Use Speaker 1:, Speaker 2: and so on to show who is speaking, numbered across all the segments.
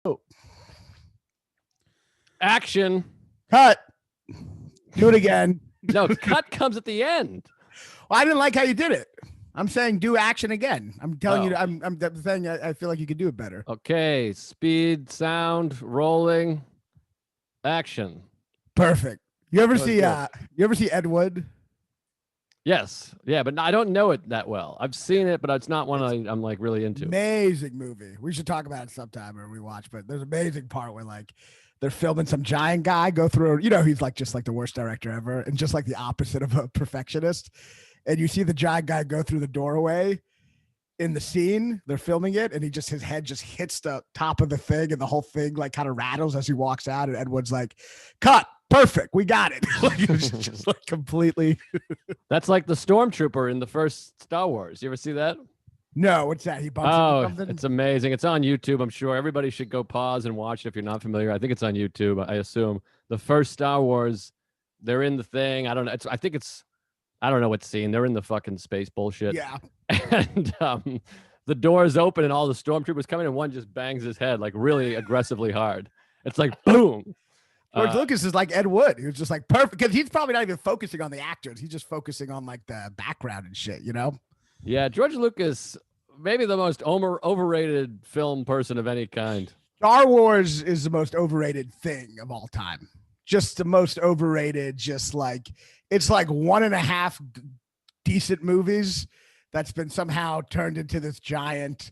Speaker 1: Oh,
Speaker 2: Action.
Speaker 1: cut. Do it again.
Speaker 2: No, cut comes at the end.
Speaker 1: Well, I didn't like how you did it. I'm saying do action again. I'm telling you,
Speaker 2: Oh.
Speaker 1: I'm saying I feel like you could do it better.
Speaker 2: Okay, speed, sound, rolling, action.
Speaker 1: Perfect. You ever
Speaker 2: That was
Speaker 1: see
Speaker 2: good.
Speaker 1: you ever see Ed Wood?
Speaker 2: Yes, yeah, but I don't know it that well. I've seen it, but it's not one I'm like really into.
Speaker 1: Amazing movie. We should talk about it sometime or we watch, but there's an amazing part where like they're filming some giant guy go through, he's like just like the worst director ever and just like the opposite of a perfectionist. And you see the giant guy go through the doorway in the scene, they're filming it, and his head just hits the top of the thing, and the whole thing like kind of rattles as he walks out. And Edward's like, "Cut, perfect, we got it." Like it was just like completely.
Speaker 2: That's like the stormtrooper in the first Star Wars. You ever see that?
Speaker 1: No, what's that? He bumps into something.
Speaker 2: It's amazing. It's on YouTube. I'm sure everybody should go pause and watch it if you're not familiar. I think it's on YouTube. I assume the first Star Wars, they're in the thing. I don't know. I don't know what scene. They're in the fucking space bullshit.
Speaker 1: Yeah.
Speaker 2: And the doors open and all the stormtroopers come in and one just bangs his head like really aggressively hard. It's like boom.
Speaker 1: George Lucas is like Ed Wood. He was just like perfect because he's probably not even focusing on the actors. He's just focusing on like the background and shit,
Speaker 2: Yeah, George Lucas, maybe the most overrated film person of any kind.
Speaker 1: Star Wars is the most overrated thing of all time. Just the most overrated, just like it's like 1.5 decent movies that's been somehow turned into this giant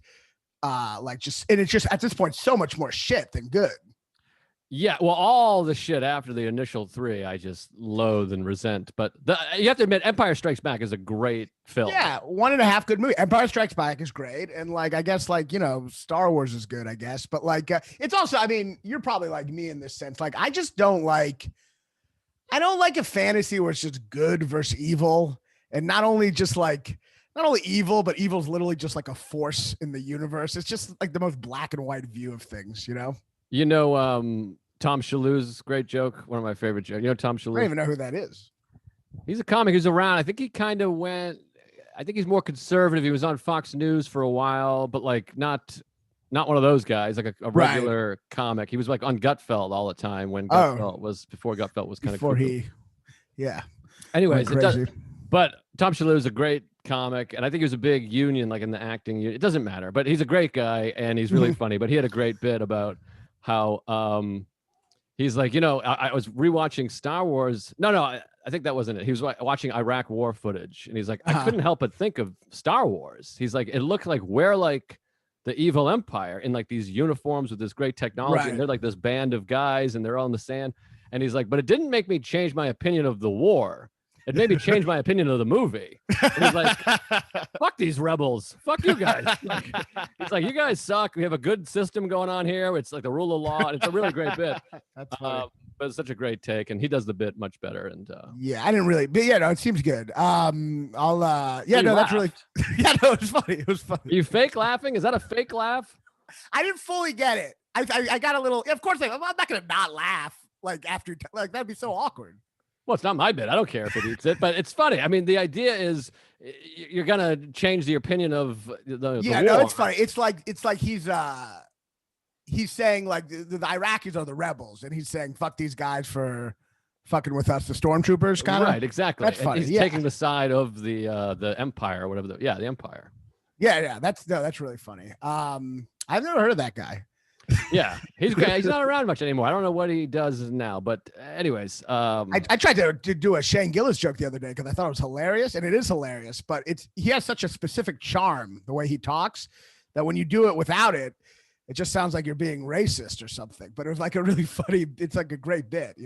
Speaker 1: and it's just at this point so much more shit than good.
Speaker 2: Yeah, well, all the shit after the initial 3, I just loathe and resent. But you have to admit, Empire Strikes Back is a great film.
Speaker 1: Yeah, 1.5 good movie. Empire Strikes Back is great, and like I guess like Star Wars is good, I guess. But like it's also, I mean, you're probably like me in this sense. Like I don't like a fantasy where it's just good versus evil, and not only evil, but evil's literally just like a force in the universe. It's just like the most black and white view of things,
Speaker 2: Tom Shalhoub's great joke, one of my favorite jokes. Tom Shalhoub?
Speaker 1: I don't even know who that is.
Speaker 2: He's a comic who's around. I think he kind of I think he's more conservative. He was on Fox News for a while, but like not one of those guys, like a regular comic. He was like on Gutfeld all the time when Gutfeld was before Gutfeld was kind of cuckoo.
Speaker 1: Yeah.
Speaker 2: Anyways, but Tom Shalhoub is a great comic, and I think he was a big union, like in the acting. It doesn't matter, but he's a great guy and he's really funny. But he had a great bit about how he's like, I was rewatching Star Wars. No, I think that wasn't it. He was watching Iraq war footage, and he's like, I couldn't help but think of Star Wars. He's like, it looked like we're like the evil empire in like these uniforms with this great technology, and they're like this band of guys, and they're all in the sand. And he's like, but it didn't make me change my opinion of the war. It made me change my opinion of the movie. And he's like, fuck these rebels. Fuck you guys. He's like, you guys suck. We have a good system going on here. It's like the rule of law. And it's a really great bit.
Speaker 1: That's funny.
Speaker 2: But it's such a great take. And he does the bit much better. And
Speaker 1: yeah, I didn't really. But yeah, no, it seems good. That's really. Yeah, no, it was funny. It was funny.
Speaker 2: Are you fake laughing? Is that a fake laugh?
Speaker 1: I didn't fully get it. I got a little. Of course, I'm not going to not laugh. Like after, like that'd be so awkward.
Speaker 2: Well, it's not my bit. I don't care if it eats it, but it's funny. I mean, the idea is you're gonna change the opinion of the
Speaker 1: yeah.
Speaker 2: war.
Speaker 1: No, it's funny. It's like he's saying like the Iraqis are the rebels, and he's saying fuck these guys for fucking with us, the stormtroopers, kind of.
Speaker 2: Right, exactly.
Speaker 1: That's funny.
Speaker 2: He's taking the side of the empire, or whatever. The empire.
Speaker 1: Yeah. That's really funny. I've never heard of that guy.
Speaker 2: Yeah, he's great. He's not around much anymore. I don't know what he does now, but anyways,
Speaker 1: I tried to do a Shane Gillis joke the other day because I thought it was hilarious, and it is hilarious. But he has such a specific charm the way he talks that when you do it without it, it just sounds like you're being racist or something. But it was like a really funny. It's like a great bit,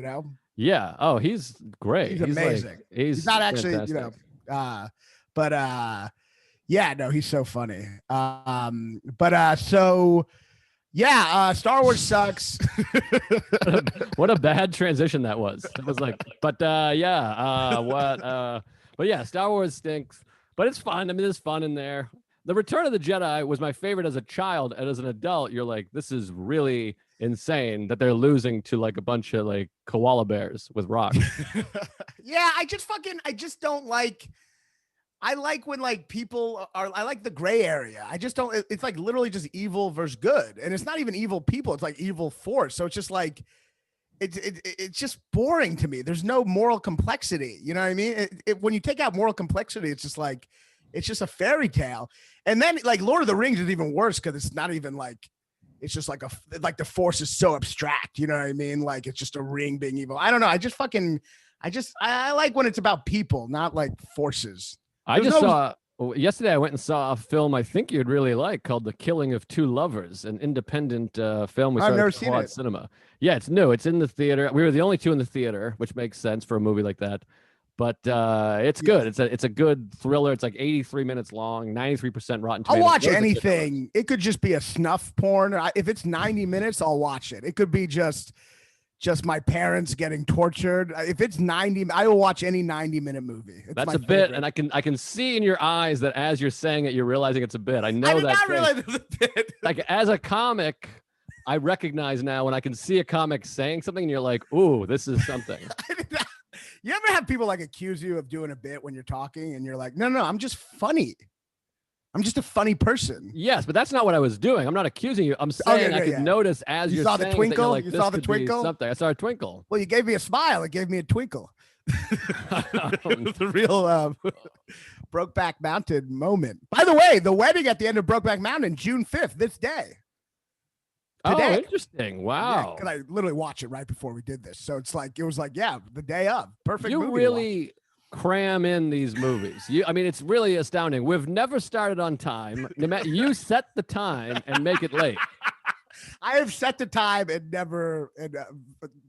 Speaker 2: Yeah. Oh, he's great.
Speaker 1: He's amazing.
Speaker 2: Like, he's
Speaker 1: not actually,
Speaker 2: fantastic.
Speaker 1: yeah, no, he's so funny. So. Yeah, Star Wars sucks.
Speaker 2: What a bad transition that was. It was like, but Star Wars stinks, but it's fun. I mean, there's fun in there. The Return of the Jedi was my favorite as a child, and as an adult, you're like, this is really insane that they're losing to like a bunch of like koala bears with rocks.
Speaker 1: Yeah, I just don't like. I like when like people are. I like the gray area. I just don't. It's like literally just evil versus good, and it's not even evil people. It's like evil force. So it's just like it's just boring to me. There's no moral complexity. You know what I mean? When you take out moral complexity, it's just like it's just a fairy tale. And then like Lord of the Rings is even worse because it's not even like it's just like like the force is so abstract. You know what I mean? Like it's just a ring being evil. I don't know. I like when it's about people, not like forces.
Speaker 2: Yesterday I went and saw a film I think you'd really like called The Killing of Two Lovers, an independent film.
Speaker 1: I've never seen it.
Speaker 2: Cinema. Yeah, it's new. It's in the theater. We were the only two in the theater, which makes sense for a movie like that. But it's good. It's a good thriller. It's like 83 minutes long, 93% Rotten Tomatoes.
Speaker 1: I'll watch anything. It could just be a snuff porn. If it's 90 minutes, I'll watch it. It could be just my parents getting tortured. If it's 90, I will watch any 90-minute movie.
Speaker 2: That's a bit, and I can see in your eyes that as you're saying it, you're realizing it's a bit. I know that. I did
Speaker 1: not realize it was a bit.
Speaker 2: Like as a comic, I recognize now when I can see a comic saying something, and you're like, "Ooh, this is something."
Speaker 1: You ever have people like accuse you of doing a bit when you're talking, and you're like, "No, I'm just funny. I'm just a funny person."
Speaker 2: Yes, but that's not what I was doing. I'm not accusing you. I'm saying I could notice as you're
Speaker 1: saw
Speaker 2: saying
Speaker 1: the twinkle.
Speaker 2: Like,
Speaker 1: you saw the twinkle.
Speaker 2: Something. I saw a twinkle.
Speaker 1: Well, you gave me a smile. It gave me a twinkle. The real Brokeback Mountain moment. By the way, the wedding at the end of Brokeback Mountain, June 5th, this day. Today.
Speaker 2: Oh, interesting. Wow.
Speaker 1: Because I literally watched it right before we did this. So it was like, yeah, the day of. Perfect.
Speaker 2: You
Speaker 1: movie
Speaker 2: really cram in these movies. I mean, it's really astounding. We've never started on time. You set the time and make it late.
Speaker 1: I have set the time and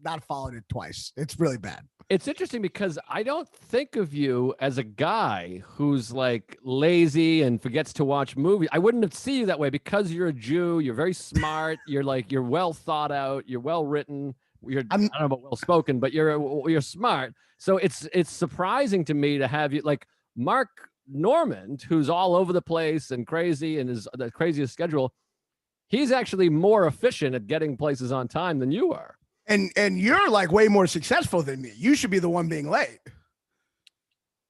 Speaker 1: not followed it twice. It's really bad.
Speaker 2: It's interesting because I don't think of you as a guy who's like lazy and forgets to watch movies. I wouldn't have seen you that way because you're a Jew. You're very smart. You're well thought out. You're well written. I don't know about well spoken, but you're smart. So it's surprising to me to have you like Mark Normand, who's all over the place and crazy and is the craziest schedule. He's actually more efficient at getting places on time than you are.
Speaker 1: And you're like way more successful than me. You should be the one being late.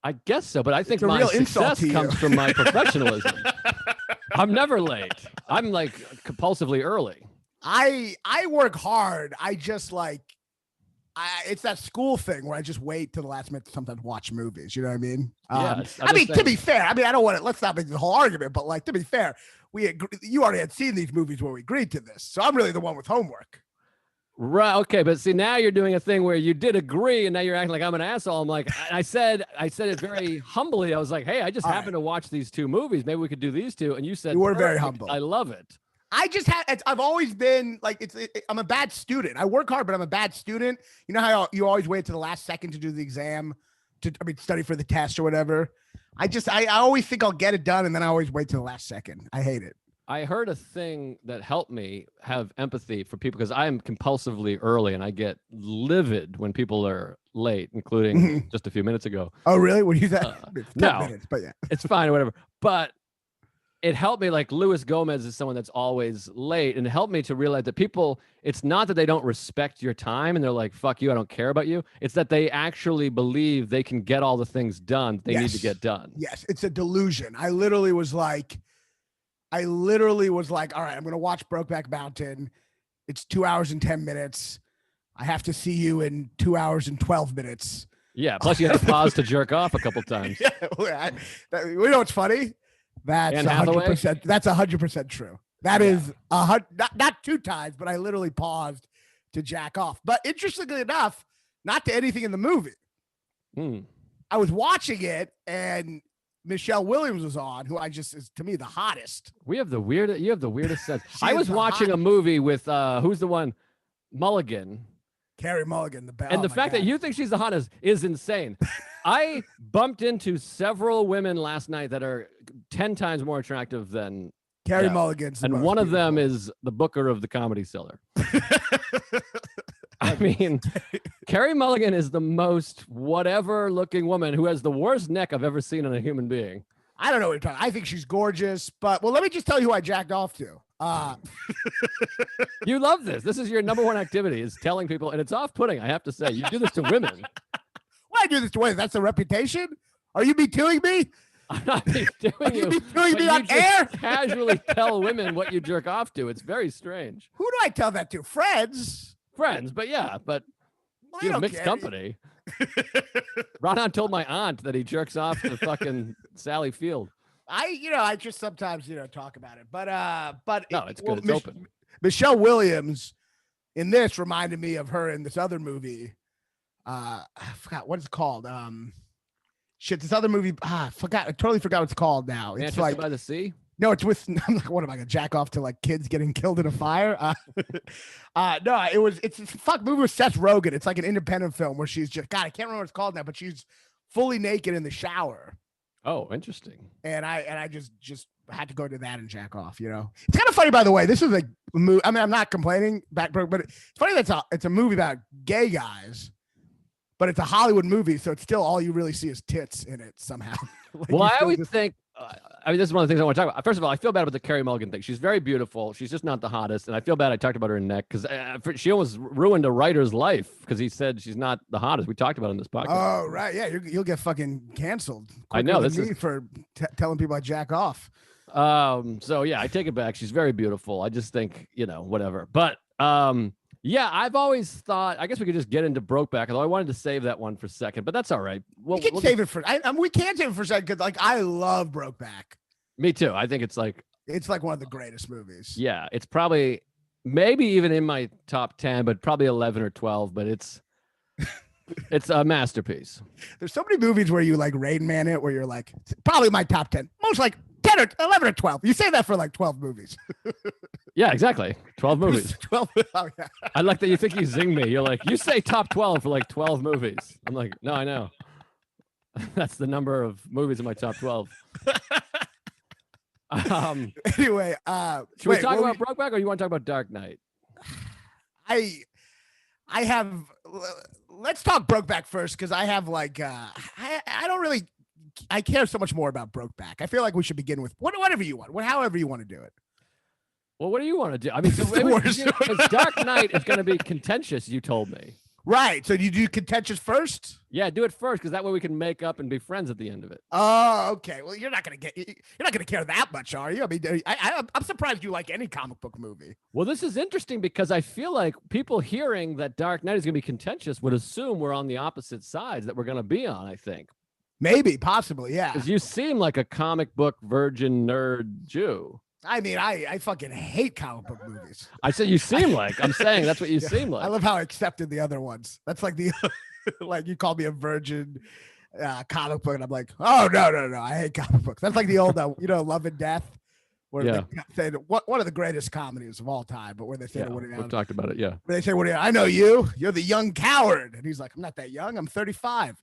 Speaker 2: I guess so, but I think my success comes from my professionalism. I'm never late. I'm like compulsively early. I
Speaker 1: work hard. I just like it's that school thing where I just wait till the last minute to sometimes watch movies. You know what I mean? To be fair, I don't want to. Let's not make the whole argument, but like to be fair, you already had seen these movies where we agreed to this, so I'm really the one with homework.
Speaker 2: Right. Okay. But see, now you're doing a thing where you did agree, and now you're acting like I'm an asshole. I'm like, I said it very humbly. I was like, hey, I just happened to watch these two movies. Maybe we could do these two. And you said,
Speaker 1: you were very humble.
Speaker 2: I love it.
Speaker 1: I've always been like, I'm a bad student. I work hard, but I'm a bad student. You know how you always wait to the last second to do the exam, study for the test or whatever. I always think I'll get it done, and then I always wait to the last second. I hate it.
Speaker 2: I heard a thing that helped me have empathy for people because I am compulsively early and I get livid when people are late, including just a few minutes ago.
Speaker 1: Oh, really? What do you think?
Speaker 2: No,
Speaker 1: minutes, but yeah,
Speaker 2: it's fine or whatever. But it helped me. Like Luis Gomez is someone that's always late, and it helped me to realize that people, it's not that they don't respect your time and they're like, fuck you, I don't care about you. It's that they actually believe they can get all the things done they need to get done.
Speaker 1: Yes, it's a delusion. I literally was like, all right, I'm going to watch Brokeback Mountain. It's 2 hours and 10 minutes. I have to see you in 2 hours and 12 minutes.
Speaker 2: Yeah. Plus you have to pause to jerk off a couple times.
Speaker 1: Yeah. You know what's funny? That's 100%. That's 100% true. That is not 2 times, but I literally paused to jack off. But interestingly enough, not to anything in the movie. I was watching it and Michelle Williams was on, who is to me the hottest.
Speaker 2: You have the weirdest sense. I was watching a movie with who's the one? Mulligan.
Speaker 1: Carey Mulligan,
Speaker 2: the fact that you think she's the hottest is insane. I bumped into several women last night that are 10 times more attractive than
Speaker 1: Carey Mulligan.
Speaker 2: And one of them is the booker of the Comedy Cellar. I mean, Carey Mulligan is the most whatever looking woman who has the worst neck I've ever seen in a human being.
Speaker 1: I don't know what you're talking. I think she's gorgeous, but let me just tell you who I jacked off to.
Speaker 2: You love this. This is your number one activity, is telling people, and it's off-putting, I have to say. You do this to women.
Speaker 1: Why do this to women? That's a reputation? Are you me?
Speaker 2: I'm not doing
Speaker 1: You be doing
Speaker 2: but
Speaker 1: me
Speaker 2: you
Speaker 1: on
Speaker 2: just
Speaker 1: air?
Speaker 2: casually tell women what you jerk off to. It's very strange.
Speaker 1: Who do I tell that to? Friends?
Speaker 2: Friends, but yeah, but
Speaker 1: Well,
Speaker 2: you
Speaker 1: I
Speaker 2: know,
Speaker 1: don't
Speaker 2: mixed
Speaker 1: care.
Speaker 2: company. Raanan told my aunt that he jerks off to fucking Sally Field.
Speaker 1: I just sometimes, talk about it. But
Speaker 2: No, it's good. It's open.
Speaker 1: Michelle Williams in this reminded me of her in this other movie. I forgot what it's called. This other movie. I totally forgot what it's called now. It's
Speaker 2: Manchester
Speaker 1: like
Speaker 2: by the Sea.
Speaker 1: No, it's with. I'm like, what am I gonna jack off to like kids getting killed in a fire? No, it's a fuck movie with Seth Rogen. It's like an independent film where she's just I can't remember what it's called now, but she's fully naked in the shower.
Speaker 2: Oh, interesting.
Speaker 1: And I just had to go to that and jack off. It's kind of funny, by the way. This is a movie. I mean, I'm not complaining, but it's funny that it's a movie about gay guys. But it's a Hollywood movie, so it's still all you really see is tits in it somehow.
Speaker 2: Well, I always think, this is one of the things I want to talk about. First of all, I feel bad about the Carey Mulligan thing. She's very beautiful. She's just not the hottest. And I feel bad I talked about her in neck because she almost ruined a writer's life because he said she's not the hottest. We talked about it in this podcast.
Speaker 1: Oh, right. Yeah, you'll get fucking canceled.
Speaker 2: I know.
Speaker 1: This is for telling people I jack off.
Speaker 2: So, yeah, I take it back. She's very beautiful. I just think, whatever. But, yeah, I've always thought. I guess we could just get into Brokeback. Although I wanted to save that one for a second, but that's all right.
Speaker 1: We can save it for. We can save it for a second because, I love Brokeback.
Speaker 2: Me too. I think it's like
Speaker 1: one of the greatest movies.
Speaker 2: Yeah, it's probably maybe even in my top 10, but probably 11 or 12. But it's a masterpiece.
Speaker 1: There's so many movies where you like Rain Man it, where you're like probably my top 10, most like 10 or 11 or 12. You say that for like 12 movies.
Speaker 2: Yeah, exactly. 12 movies.
Speaker 1: 12. Oh, yeah.
Speaker 2: I like that you think you zing me. You're like, you say top 12 for like 12 movies. I'm like, no, I know. That's the number of movies in my top 12.
Speaker 1: Anyway,
Speaker 2: should we talk about Brokeback or you want to talk about Dark Knight?
Speaker 1: Let's talk Brokeback first because I have like I don't really I care so much more about Brokeback. I feel like we should begin with whatever you want, however you want to do it.
Speaker 2: Well, what do you want to do? I mean, because Dark Knight is going to be contentious. You told me.
Speaker 1: Right. So you do contentious first?
Speaker 2: Yeah, do it first because that way we can make up and be friends at the end of it.
Speaker 1: Oh, okay. Well, you're not gonna care that much, are you? I mean, I'm surprised you like any comic book movie.
Speaker 2: Well, this is interesting because I feel like people hearing that Dark Knight is going to be contentious would assume we're on the opposite sides that we're going to be on. I think.
Speaker 1: Maybe, possibly, yeah.
Speaker 2: Because you seem like a comic book virgin nerd Jew.
Speaker 1: I mean, I fucking hate comic book movies.
Speaker 2: I said you seem like. I'm saying that's what you seem like.
Speaker 1: I love how I accepted the other ones. That's like the like you called me a virgin comic book, and I'm like, oh no, I hate comic books. That's like the old Love and Death, where they say one of the greatest comedies of all time, but where they say Woody Allen.
Speaker 2: We've talked about it, yeah.
Speaker 1: Where they say Woody Allen, I know you're the young coward, and he's like, I'm not that young, I'm 35.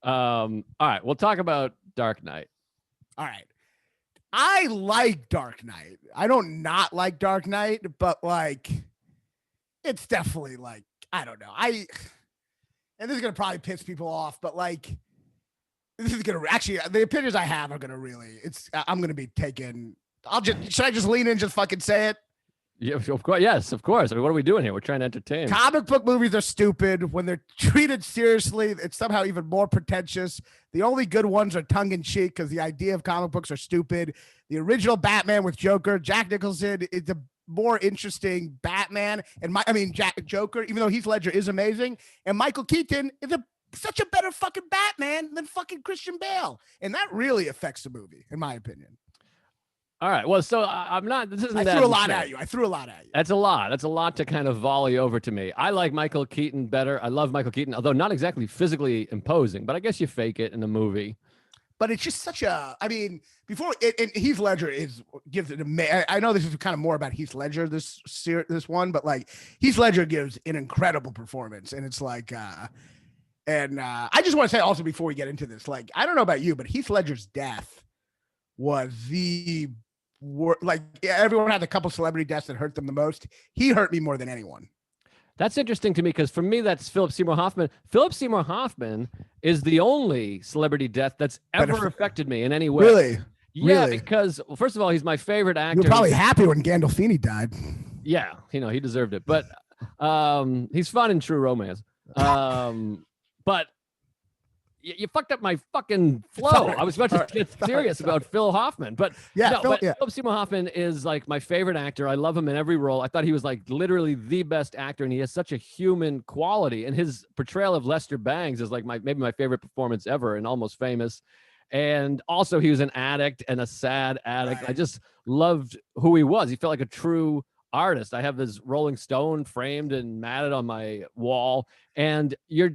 Speaker 2: All right, we'll talk about Dark Knight.
Speaker 1: All right. I like Dark Knight. I don't not like Dark Knight, but like, it's definitely like, I don't know. And this is going to probably piss people off, but like, this is going to actually, the opinions I have are going to really, I'm going to be taken. Should I just lean in and just fucking say it?
Speaker 2: Yeah, of course. Yes, of course. I mean, what are we doing here? We're trying to entertain.
Speaker 1: Comic book movies are stupid. When they're treated seriously, it's somehow even more pretentious. The only good ones are tongue-in-cheek because the idea of comic books are stupid. The original Batman with Joker, Jack Nicholson, is a more interesting Batman. And Joker, even though Heath Ledger is amazing. And Michael Keaton is such a better fucking Batman than fucking Christian Bale. And that really affects the movie, in my opinion.
Speaker 2: All right. Well, so I'm not. This isn't.
Speaker 1: I threw a lot at you.
Speaker 2: That's a lot. That's a lot to kind of volley over to me. I like Michael Keaton better. I love Michael Keaton, although not exactly physically imposing. But I guess you fake it in the movie.
Speaker 1: But it's just such a. I mean, before and Heath Ledger gives it. I know this is kind of more about Heath Ledger this one, but like Heath Ledger gives an incredible performance, and it's like. I just want to say also before we get into this, like I don't know about you, but Heath Ledger's death was the. Everyone had a couple celebrity deaths that hurt them the most. He hurt me more than anyone.
Speaker 2: That's interesting to me because for me, that's Philip Seymour Hoffman. Philip Seymour Hoffman is the only celebrity death that's ever affected me in any way.
Speaker 1: Really?
Speaker 2: Yeah,
Speaker 1: really?
Speaker 2: Because first of all, he's my favorite actor.
Speaker 1: You're probably happy when Gandolfini died.
Speaker 2: Yeah, he deserved it. But he's fun in True Romance. But you fucked up my fucking flow.
Speaker 1: Sorry,
Speaker 2: I was about to get serious about Phil Hoffman, but Philip Seymour Hoffman is like my favorite actor. I love him in every role. I thought he was like literally the best actor, and he has such a human quality. And his portrayal of Lester Bangs is like maybe my favorite performance ever in Almost Famous. And also he was an addict and a sad addict. Right. I just loved who he was. He felt like a true artist. I have his Rolling Stone framed and matted on my wall, and you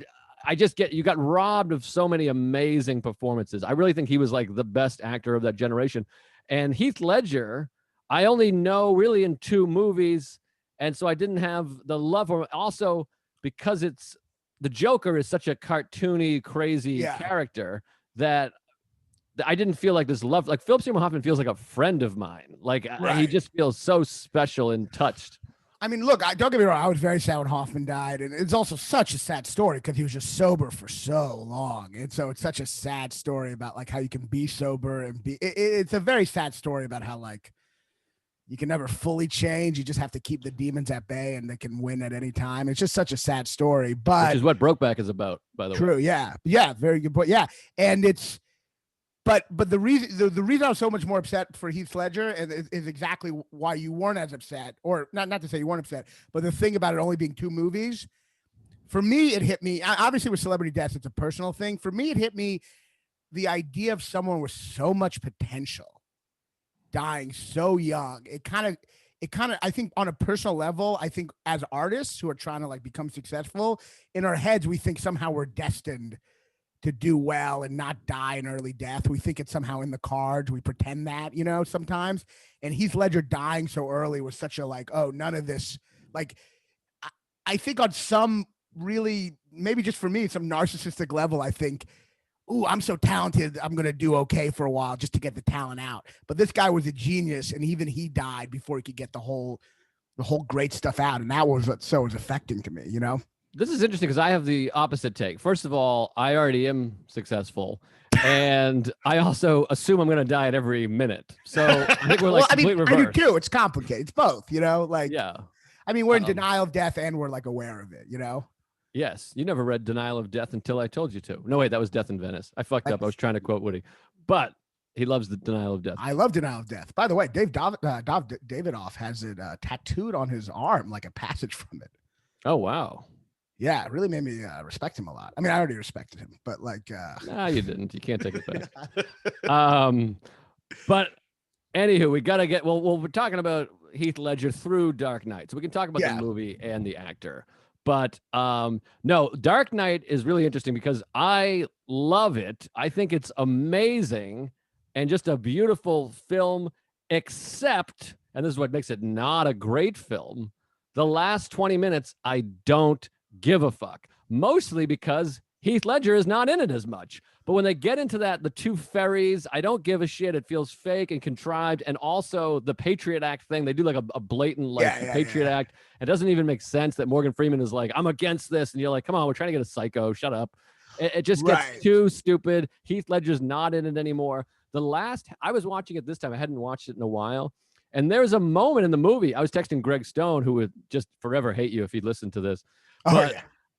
Speaker 2: got robbed of so many amazing performances. I really think he was like the best actor of that generation. And Heath Ledger, I only know really in 2 movies, and so I didn't have the love for him. Also, because the Joker is such a cartoony, crazy character that I didn't feel like this love. Like Philip Seymour Hoffman feels like a friend of mine. Like he just feels so special and touched.
Speaker 1: I mean, look, don't get me wrong. I was very sad when Hoffman died, and it's also such a sad story because he was just sober for so long, and so it's such a sad story about like how you can be sober and be. It's a very sad story about how like you can never fully change. You just have to keep the demons at bay, and they can win at any time. It's just such a sad story, but
Speaker 2: which is what Brokeback is about, by the way.
Speaker 1: True, yeah, very good point. Yeah, and it's. But the reason I was so much more upset for Heath Ledger is exactly why you weren't as upset, or not to say you weren't upset, but the thing about it only being 2 movies, for me, it hit me. Obviously, with celebrity deaths, it's a personal thing. For me, it hit me the idea of someone with so much potential dying so young. It kind of, I think on a personal level, I think as artists who are trying to like become successful, in our heads, we think somehow we're destined to do well and not die an early death. We think it's somehow in the cards. We pretend that, sometimes. And Heath Ledger dying so early was such a like, oh, none of this. Like, I think on some really, maybe just for me, some narcissistic level, I think, ooh, I'm so talented, I'm going to do okay for a while just to get the talent out. But this guy was a genius, and even he died before he could get the whole great stuff out. And that was what so was affecting to me,
Speaker 2: This is interesting because I have the opposite take. First of all, I already am successful, and I also assume I'm going to die at every minute. So I think we're like complete reverse.
Speaker 1: I do too. It's complicated. It's both, like,
Speaker 2: yeah.
Speaker 1: I mean, we're in denial of death and we're like aware of it,
Speaker 2: Yes. You never read Denial of Death until I told you to. No, wait, that was Death in Venice. I fucked up. I was trying to quote Woody, but he loves the Denial of Death.
Speaker 1: I love Denial of Death. By the way, Dave Davidoff has it tattooed on his arm, like a passage from it.
Speaker 2: Oh, wow.
Speaker 1: Yeah, it really made me respect him a lot. I mean, I already respected him, but like...
Speaker 2: No, you didn't. You can't take it back. But anywho, we got to get... Well, we're talking about Heath Ledger through Dark Knight. So we can talk about the movie and the actor. But no, Dark Knight is really interesting because I love it. I think it's amazing and just a beautiful film, except, and this is what makes it not a great film, the last 20 minutes, I don't give a fuck, mostly because Heath Ledger is not in it as much. But when they get into the 2 ferries, I don't give a shit. It feels fake and contrived. And also the Patriot Act thing, they do like a blatant Patriot Act. It doesn't even make sense that Morgan Freeman is like, I'm against this. And you're like, come on, we're trying to get a psycho. Shut up. It just gets too stupid. Heath Ledger's not in it anymore. I was watching it this time. I hadn't watched it in a while. And there's a moment in the movie. I was texting Greg Stone, who would just forever hate you if he'd listened to this. But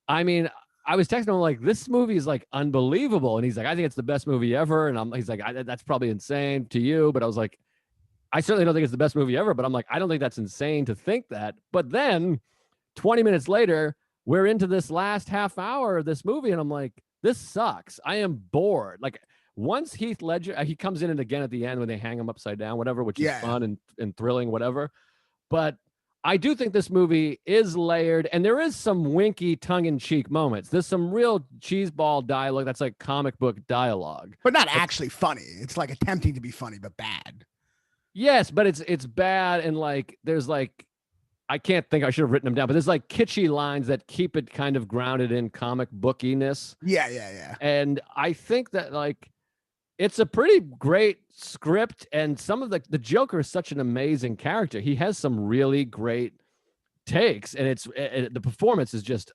Speaker 2: I mean, I was texting him like, this movie is like unbelievable. And he's like, I think it's the best movie ever. And he's like, that's probably insane to you. But I was like, I certainly don't think it's the best movie ever. But I'm like, I don't think that's insane to think that. But then 20 minutes later, we're into this last half hour of this movie. And I'm like, this sucks. I am bored. Like once Heath Ledger, he comes in it again at the end when they hang him upside down, whatever, which is fun and thrilling, whatever. But I do think this movie is layered, and there is some winky tongue-in-cheek moments. There's some real cheeseball dialogue that's like comic book dialogue.
Speaker 1: But not actually funny. It's like attempting to be funny, but bad.
Speaker 2: Yes, but it's bad, and like there's like, I can't think, I should have written them down, but there's like kitschy lines that keep it kind of grounded in comic bookiness.
Speaker 1: Yeah.
Speaker 2: And I think that like, it's a pretty great script, and some of the Joker is such an amazing character. He has some really great takes, and the performance is just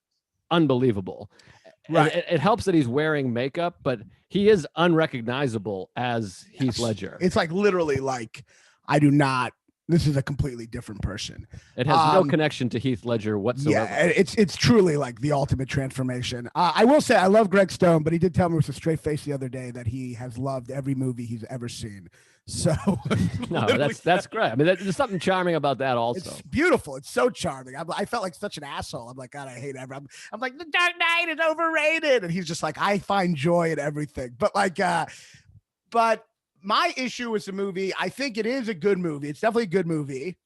Speaker 2: unbelievable. Right. It helps that he's wearing makeup, but he is unrecognizable as Heath Ledger.
Speaker 1: It's like literally like I do not This is a completely different person.
Speaker 2: It has no connection to Heath Ledger whatsoever.
Speaker 1: Yeah, it's truly like the ultimate transformation. I will say I love Greg Stone, but he did tell me with a straight face the other day that he has loved every movie he's ever seen. So
Speaker 2: no, that's great. I mean, there's something charming about that also.
Speaker 1: It's beautiful. It's so charming. I felt like such an asshole. I'm like, God, I hate everything. I'm like, The Dark Knight is overrated. And he's just like, I find joy in everything. But like, but my issue with the movie, I think it is a good movie. It's definitely a good movie.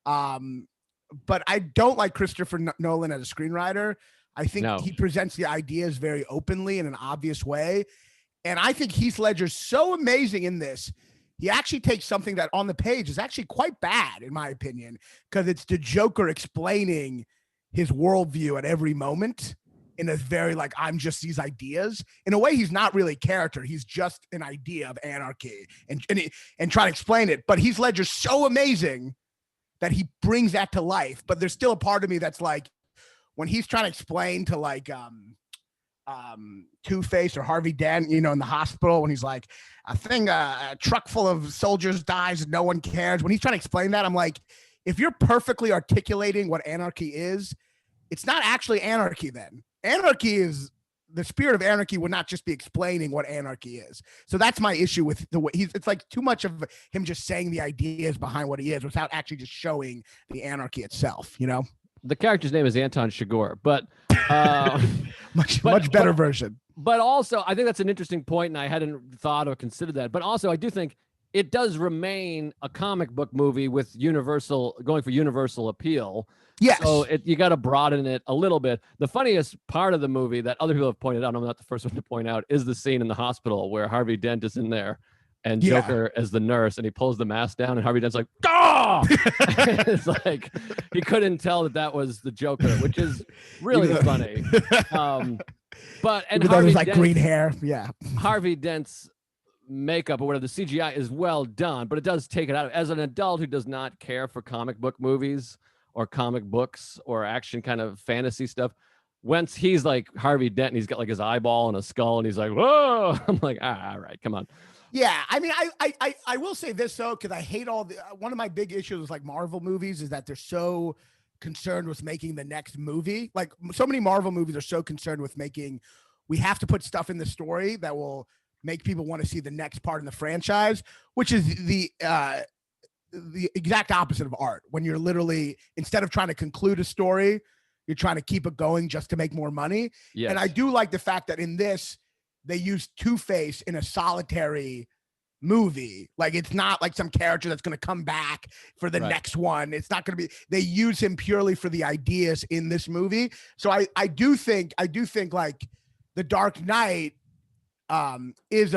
Speaker 1: But I don't like Christopher Nolan as a screenwriter. I think he presents the ideas very openly in an obvious way. And I think Heath Ledger's so amazing in this. He actually takes something that on the page is actually quite bad, in my opinion, because it's the Joker explaining his worldview at every moment in a very like, I'm just these ideas. In a way, he's not really a character. He's just an idea of anarchy and try to explain it. But Heath Ledger's so amazing that he brings that to life. But there's still a part of me that's like, when he's trying to explain to like Two-Face or Harvey Dent, you know, in the hospital, when he's like, I think a truck full of soldiers dies and no one cares. When he's trying to explain that, I'm like, if you're perfectly articulating what anarchy is, it's not actually anarchy then. Anarchy is, the spirit of anarchy would not just be explaining what anarchy is. So that's my issue with the way it's like too much of him just saying the ideas behind what he is without actually just showing the anarchy itself, you know?
Speaker 2: The character's name is Anton Chigurh, but
Speaker 1: much better version.
Speaker 2: But also, I think that's an interesting point, and I hadn't thought or considered that. But also, I do think it does remain a comic book movie with going for universal appeal.
Speaker 1: Yes.
Speaker 2: So you got to broaden it a little bit. The funniest part of the movie that other people have pointed out, I'm not the first one to point out, is the scene in the hospital where Harvey Dent is in there and Joker as the nurse, and he pulls the mask down, and Harvey Dent's like, "Ah!" It's like he couldn't tell that was the Joker, which is really funny. But
Speaker 1: Harvey was like Dent, green hair,
Speaker 2: Harvey Dent's makeup or whatever, the CGI is well done, but it does take it out. As an adult who does not care for comic book movies or comic books or action kind of fantasy stuff, once he's like Harvey Dent and he's got like his eyeball and a skull and he's like, whoa, I'm like, all right, come on.
Speaker 1: Yeah, I mean, I will say this though, because I hate one of my big issues with like Marvel movies is that they're so concerned with making the next movie. Like so many Marvel movies are so concerned with we have to put stuff in the story that will make people want to see the next part in the franchise, which is the exact opposite of art. When you're literally, instead of trying to conclude a story, you're trying to keep it going just to make more money. Yes. And I do like the fact that in this, they use Two-Face in a solitary movie. Like it's not like some character that's going to come back for the next one. It's not going to be, they use him purely for the ideas in this movie. So I do think like The Dark Knight is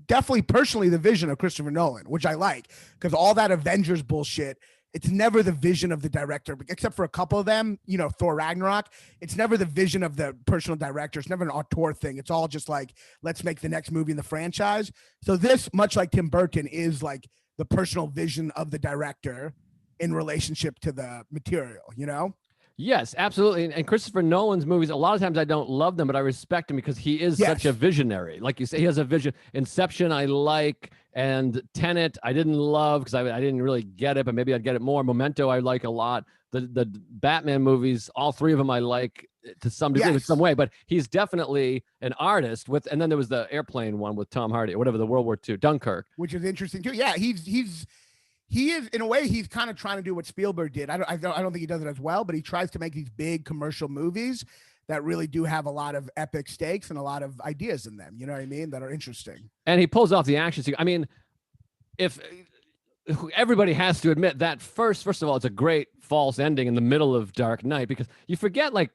Speaker 1: definitely personally the vision of Christopher Nolan, which I like, because all that Avengers bullshit, it's never the vision of the director, except for a couple of them, you know, Thor Ragnarok. It's never the vision of the personal director. It's never an auteur thing. It's all just like, let's make the next movie in the franchise. So this, much like Tim Burton, is like the personal vision of the director in relationship to the material, you know?
Speaker 2: Yes, absolutely. And Christopher Nolan's movies, a lot of times I don't love them, but I respect him because he is such a visionary. Like you say, he has a vision. Inception, I like. And Tenet, I didn't love because I didn't really get it, but maybe I'd get it more. Memento, I like a lot. The Batman movies, all three of them I like to some degree, in some way. But he's definitely an artist and then there was the airplane one with Tom Hardy, or whatever, the World War II, Dunkirk. Which
Speaker 1: is interesting too. Yeah, he is, in a way, he's kind of trying to do what Spielberg did. I don't think he does it as well, but he tries to make these big commercial movies that really do have a lot of epic stakes and a lot of ideas in them. You know what I mean? That are interesting.
Speaker 2: And he pulls off the action sequence. I mean, if everybody has to admit that first of all, it's a great false ending in the middle of Dark Knight, because you forget, like,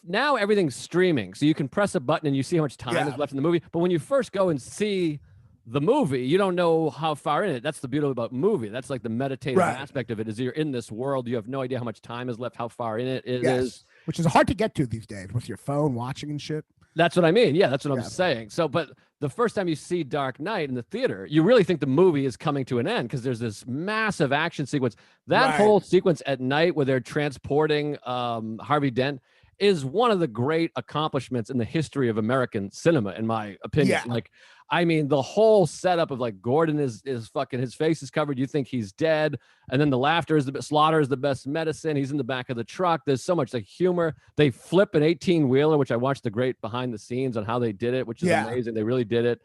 Speaker 2: now everything's streaming, so you can press a button and you see how much time is left in the movie. But when you first go and see the movie, you don't know how far in it. That's the beauty about movie. That's like the meditative aspect of it, is you're in this world. You have no idea how much time is left, how far in it is.
Speaker 1: Which is hard to get to these days with your phone watching and shit.
Speaker 2: That's what I mean. Yeah, that's what I'm saying. So, but the first time you see Dark Knight in the theater, you really think the movie is coming to an end because there's this massive action sequence. That whole sequence at night where they're transporting Harvey Dent, is one of the great accomplishments in the history of American cinema, in my opinion.
Speaker 1: Yeah.
Speaker 2: Like, I mean, the whole setup of like Gordon is fucking, his face is covered, you think he's dead, and then the laughter is slaughter is the best medicine. He's in the back of the truck. There's so much like humor. They flip an 18-wheeler, which I watched the great behind the scenes on how they did it, which is amazing. They really did it.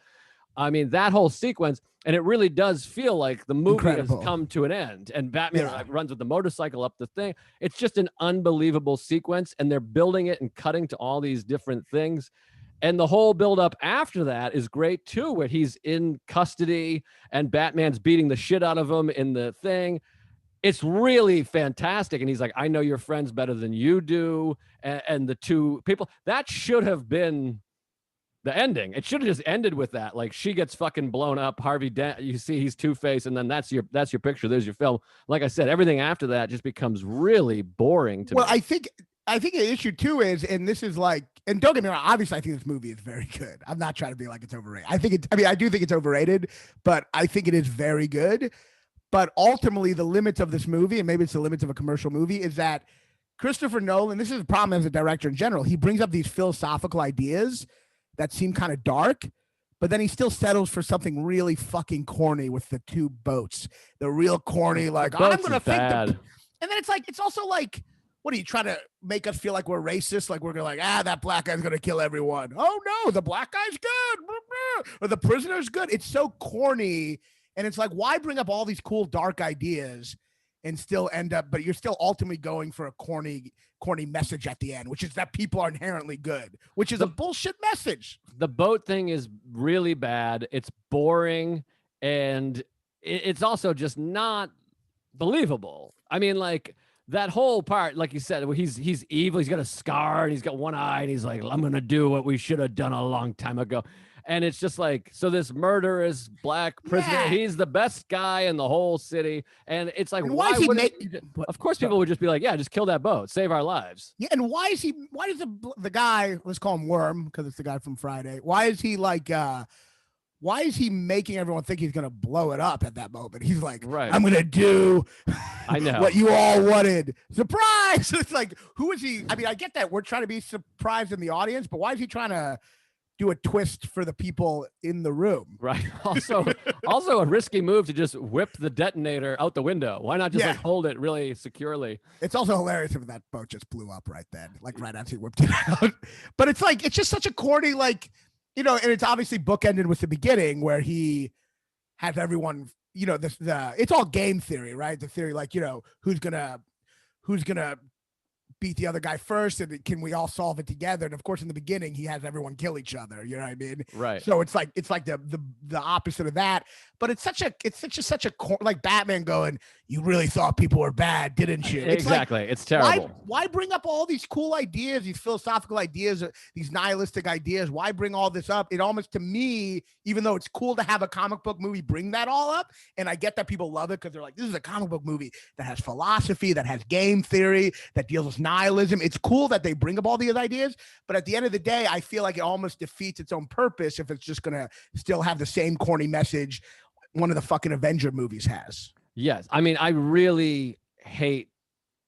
Speaker 2: I mean, that whole sequence, and it really does feel like the movie has come to an end, and Batman runs with the motorcycle up the thing. It's just an unbelievable sequence, and they're building it and cutting to all these different things. And the whole build up after that is great too, where he's in custody and Batman's beating the shit out of him in the thing. It's really fantastic. And he's like, I know your friends better than you do. And the two people, that should have been the ending. It should have just ended with that. Like, she gets fucking blown up. Harvey Dent, you see he's Two-Face, and then that's your picture. There's your film. Like I said, everything after that just becomes really boring to me.
Speaker 1: Well, I think the issue too is, and this is like, and don't get me wrong, obviously I think this movie is very good. I'm not trying to be like it's overrated. I do think it's overrated, but I think it is very good. But ultimately the limits of this movie, and maybe it's the limits of a commercial movie, is that Christopher Nolan, this is a problem as a director in general, he brings up these philosophical ideas that seem kind of dark, but then he still settles for something really fucking corny with the two boats. The real corny, like, I'm gonna think and then it's like, it's also like, what are you trying to make us feel like we're racist? Like we're gonna like, that black guy's gonna kill everyone. Oh no, the black guy's good, or the prisoner's good. It's so corny, and it's like, why bring up all these cool dark ideas and still end up, but you're still ultimately going for a corny message at the end, which is that people are inherently good, which is a bullshit message.
Speaker 2: The boat thing is really bad. It's boring, and it's also just not believable. I mean, like, that whole part, like you said, where he's evil, he's got a scar and he's got one eye, and he's like, I'm gonna do what we should have done a long time ago. And it's just like, so this murderous black prisoner, he's the best guy in the whole city. And it's like, why is he of course people would just be like, yeah, just kill that boat, save our lives.
Speaker 1: Yeah, and why does the guy, let's call him Worm, because it's the guy from Friday, why is he like, why is he making everyone think he's going to blow it up at that moment? He's like, I'm going to do what you all wanted. Surprise! It's like, who is he? I mean, I get that we're trying to be surprised in the audience, but why is he trying to do a twist for the people in the room?
Speaker 2: Right. Also a risky move to just whip the detonator out the window. Why not just like hold it really securely?
Speaker 1: It's also hilarious if that boat just blew up right then, like right after he whipped it out. But it's like, it's just such a corny, like, you know, and it's obviously bookended with the beginning where he has everyone, you know, it's all game theory, right? The theory, like, you know, who's gonna beat the other guy first, and can we all solve it together? And of course, in the beginning, he has everyone kill each other. You know what I mean?
Speaker 2: Right.
Speaker 1: So it's like the opposite of that. But it's such a like Batman going, you really thought people were bad, didn't you? It's
Speaker 2: exactly.
Speaker 1: Like,
Speaker 2: it's terrible.
Speaker 1: Why bring up all these cool ideas, these philosophical ideas, these nihilistic ideas? Why bring all this up? It almost, to me, even though it's cool to have a comic book movie bring that all up, and I get that people love it because they're like, this is a comic book movie that has philosophy, that has game theory, that deals with nihilism. It's cool that they bring up all these ideas, but at the end of the day, I feel like it almost defeats its own purpose if it's just gonna still have the same corny message one of the fucking Avenger movies has.
Speaker 2: Yes. I mean, I really hate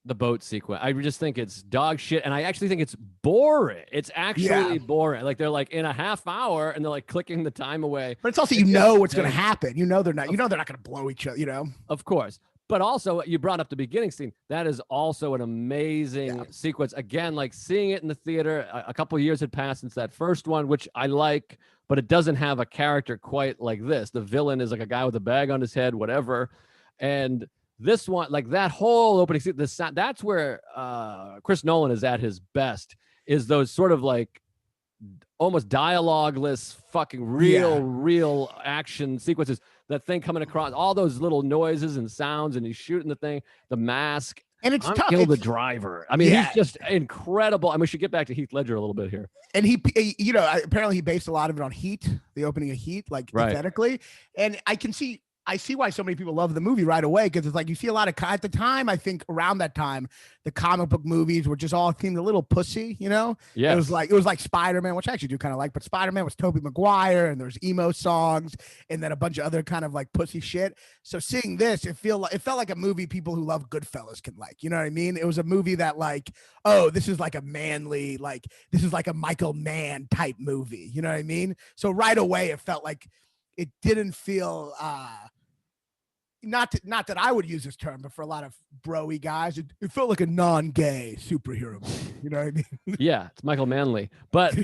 Speaker 2: the boat sequence. I just think it's dog shit, and I actually think it's boring. It's actually boring. Like, they're like in a half hour and they're like clicking the time away.
Speaker 1: But it's also, you know what's going to happen. You know they're not going to blow each other, you know?
Speaker 2: Of course. But also, you brought up the beginning scene. That is also an amazing sequence. Again, like seeing it in the theater, a couple of years had passed since that first one, which I like, but it doesn't have a character quite like this. The villain is like a guy with a bag on his head, whatever. And this one, like that whole opening scene, that's where Chris Nolan is at his best, is those sort of like almost dialogueless, fucking real action sequences. That thing coming across, all those little noises and sounds, and he's shooting the thing, the mask.
Speaker 1: And it's tough.
Speaker 2: Kill the driver. I mean, he's just incredible. I mean, we should get back to Heath Ledger a little bit here.
Speaker 1: And he, you know, apparently he based a lot of it on Heat, the opening of Heat, like aesthetically. And I can see, I see why so many people love the movie right away, because it's like you see a lot of at the time. I think around that time, the comic book movies were just all themed a little pussy. You know,
Speaker 2: Yes.
Speaker 1: it was like Spider-Man, which I actually do kind of like, but Spider-Man was Tobey Maguire, and there's emo songs, and then a bunch of other kind of like pussy shit. So seeing this, it felt like a movie people who love Goodfellas can like. You know what I mean? It was a movie that like, oh, this is like a manly, like this is like a Michael Mann type movie. You know what I mean? So right away, it felt like it didn't feel. Not that I would use this term, but for a lot of bro-y guys, it felt like a non-gay superhero movie. You know what I mean?
Speaker 2: Yeah, it's Michael Manley. But